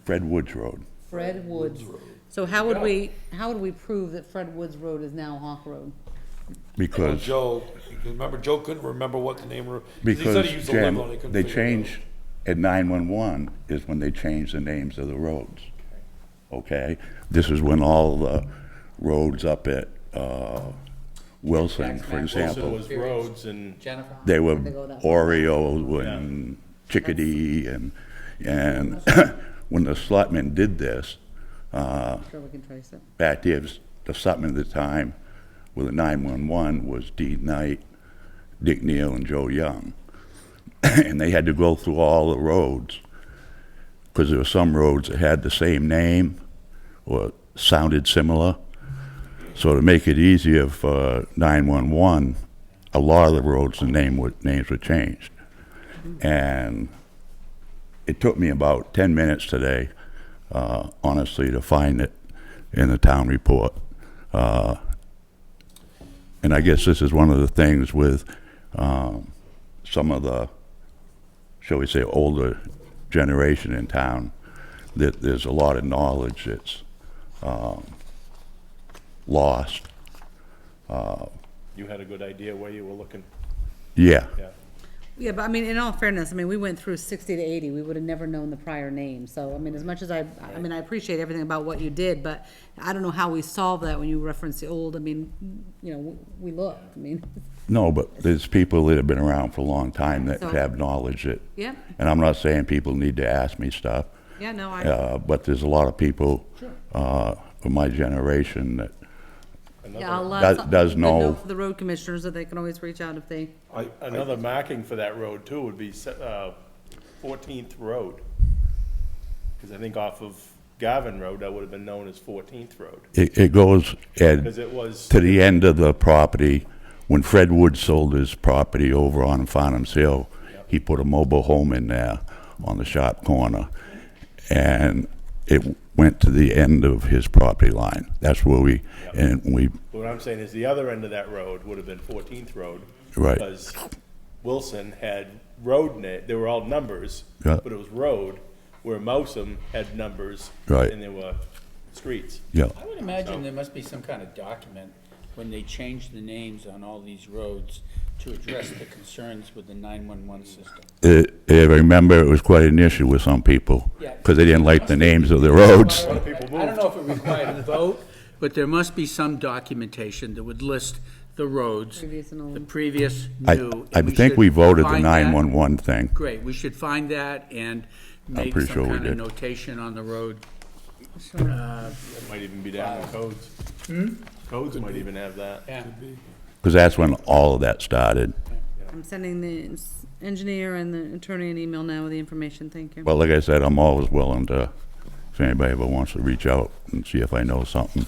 Fred Woods Road. Fred Woods. So how would we prove that Fred Woods Road is now Hawk Road? Because, Joe, remember Joe couldn't remember what the name were. He said because he used to live on it, he Jim, couldn't they figure it out. changed, at 911 is when they changed the names of the roads. Okay? This is when all the roads up at Wilson, for Tax Also map. example, was roads and, Jennifer? they were They go that way. Oreo and Chickadee and when the Selectmen did this, Sure, we can trace it. back there, the Selectmen at the time with the 911 was Dean Knight, Dick Neal, and Joe Young. And they had to go through all the roads, because there were some roads that had the same name or sounded similar. So to make it easier for 911, a lot of the roads, the names were changed. And it took me about 10 minutes today, honestly, to find it in the town report. And I guess this is one of the things with some of the, shall we say, older generation in town, that there's a lot of knowledge that's lost. you had a good idea where you were looking, Yeah, yeah. Yeah, but I mean, in all fairness, I mean, we went through 60 to 80, we would have never known the prior name. So, I mean, as much as I mean, I appreciate everything about what you did, but I don't know how we solve that when you reference the old. I mean, you know, we looked, I mean, no, but there's people that have been around for a long time that So- have knowledge that, yeah, and I'm not saying people need to ask me stuff, yeah, no, but there's a lot of people of my generation that, yeah, I'll, does good know- note for the road commissioners that they can always reach out if they, Another marking for that road too would be 14th Road. Because I think off of Garvin Road, that would have been known as 14th Road. it goes, Ed, Because it was, to the end of the property. When Fred Wood sold his property over on Farnham's Hill, he put a mobile home in there on the sharp corner. And it went to the end of his property line. That's where we, and we, what I'm saying is the other end of that road would have been 14th Road. Right. Because Wilson had road they were all numbers, Yeah. but it was road, where Mousom had numbers. Right. And there were streets. yeah, I would imagine there must be some kind of document when they changed the names on all these roads to address the concerns with the 911 system. I remember it was quite an issue with some people, Yeah. because they didn't like the names of the roads. I don't know if it required a vote, but there must be some documentation that would list the roads, previous and the old. previous, I new. I and think should we voted the find that. 911 thing. Great, we should find that and make pretty some sure we kind of did. notation on the road. That might even be down in codes. Codes might even have that. Yeah. Because that's when all of that started. I'm sending the engineer and the attorney an email now with the information, thank you. But like I said, I'm always willing to, if anybody ever wants to reach out and see if I know something,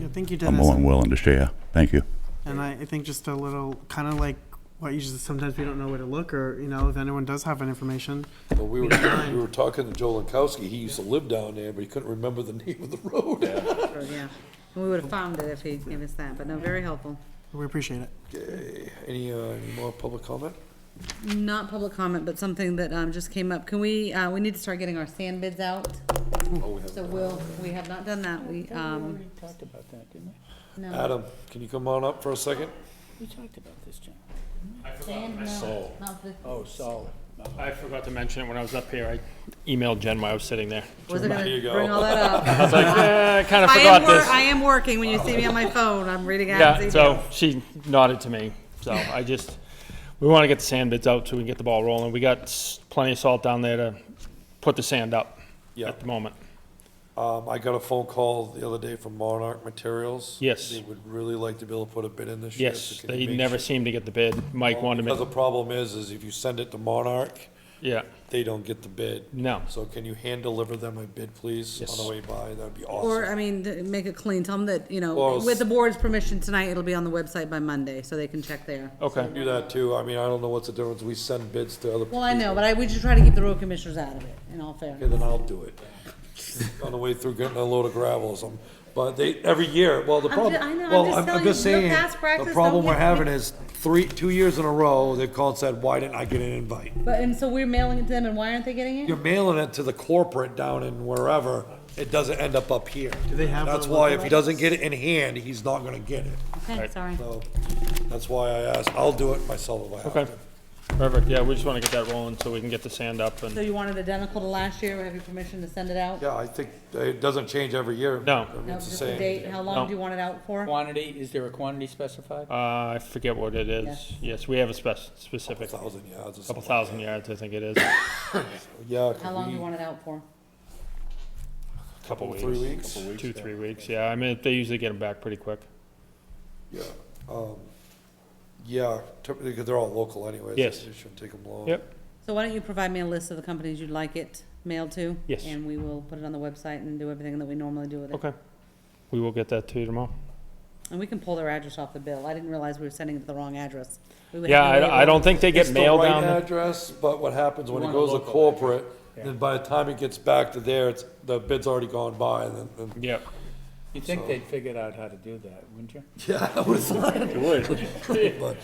Yeah, thank you, I'm Dennis. more than willing to share. Thank you. And I think just a little, kind of like what you just, sometimes we don't know where to look, or, you know, if anyone does have an information. Well, we were talking to Joe Lankowski, he used to live down there, but he couldn't remember the name of the road. Sure, yeah, we would have found it if he gave us that, but no, very helpful. We appreciate it. Okay, any more public comment? Not public comment, but something that, just came up. Can we need to start getting our sand bids out. Oh, we have, So we have not done that. We, We talked about that, didn't we? no. Adam, can you come on up for a second? We talked about this, John. Sand, no, not the, Oh, Saul. I forgot to mention it when I was up here. I emailed Jen while I was sitting there. wasn't There you gonna go. bring all that up. I was like, I kind of forgot this. I am working. When you see me on my phone, I'm reading Yeah, Adam's so email. she nodded to me. So we want to get the sand bids out so we can get the ball rolling. We got plenty of salt down there to put the sand up Yeah. at the moment. I got a phone call the other day from Monarch Materials. Yes. They would really like to be able to put a bid in this year. Yes, so can you they make never sure- seem to get the bid. Mike wanted Because me, the problem is if you send it to Monarch, Yeah, they don't get the bid. no, So can you hand deliver them a bid, please, on Yes. the way by? That'd be Or, awesome. I mean, make it clean, tell them that, you know, Well, with the board's permission tonight, it'll be on the website by Monday, so they can check there. okay, Do that too. I mean, I don't know what's the difference. We send bids to other people. Well, I know, but we just try to keep the road commissioners out of it, in all fairness. Okay, then I'll do it. On the way through getting a load of gravel or something. But they, every year, well, the I'm problem, I know, I'm well, just I'm telling just you, your saying, past practice, the problem don't we're get- having is 2 years in a row, they've called and said, why didn't I get an invite? But, and so we're mailing it to them, and why aren't they getting it? You're mailing it to the corporate down in wherever, it doesn't end up here. Do they have That's a why local if he doesn't get it in hand, he's not gonna get it. Okay, Right. sorry. So, that's why I asked, I'll do it myself if I have okay. to. Perfect, yeah, we just wanna get that rolling so we can get the sand up So and, you want it identical to last year, we have your permission to send it out? Yeah, I think it doesn't change every year. No. No, It's the just the same. date, how long No. do you want it out for? Quantity, is there a quantity specified? I forget what it is. Yes. Yes, we have a specific, 1,000 yards or couple something. thousand yards, I think it is, Yeah. How long do you want it out for? couple weeks. 3 weeks? 2, 3 weeks, yeah, I mean, they usually get them back pretty quick. Yeah, yeah, typically, because they're all local anyways. Yes. It shouldn't take them long. Yep, So why don't you provide me a list of the companies you'd like it mailed to? Yes. And we will put it on the website and do everything that we normally do with it. okay. We will get that to you tomorrow. And we can pull their address off the bill. I didn't realize we were sending it to the wrong address. We would Yeah, have to I don't think they It's get the mail right down there. address, but what happens when it want a goes to local corporate, Yeah. then by the time it gets back to there, it's, the bid's already gone by, and then, Yep. You'd think they'd figured out how to do that, wouldn't you? yeah, I would've thought.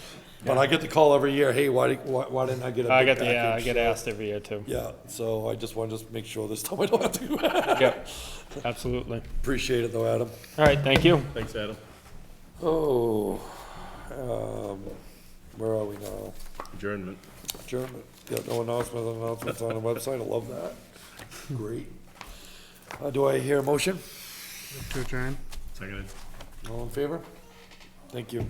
But I get the call every year, hey, why didn't I get a I bid get, yeah, I package? get So, asked every year too. Yeah, so I just wanted to make sure this time I don't have to do that. Yep, absolutely. Appreciate it though, Adam. All right, thank you. Thanks, Adam. Oh, where are we now? Adjournment. Adjournment. Yeah, no announcements on the website, I love that. Great. Do I hear a motion? To adjourn. Seconded. All in favor? Thank you.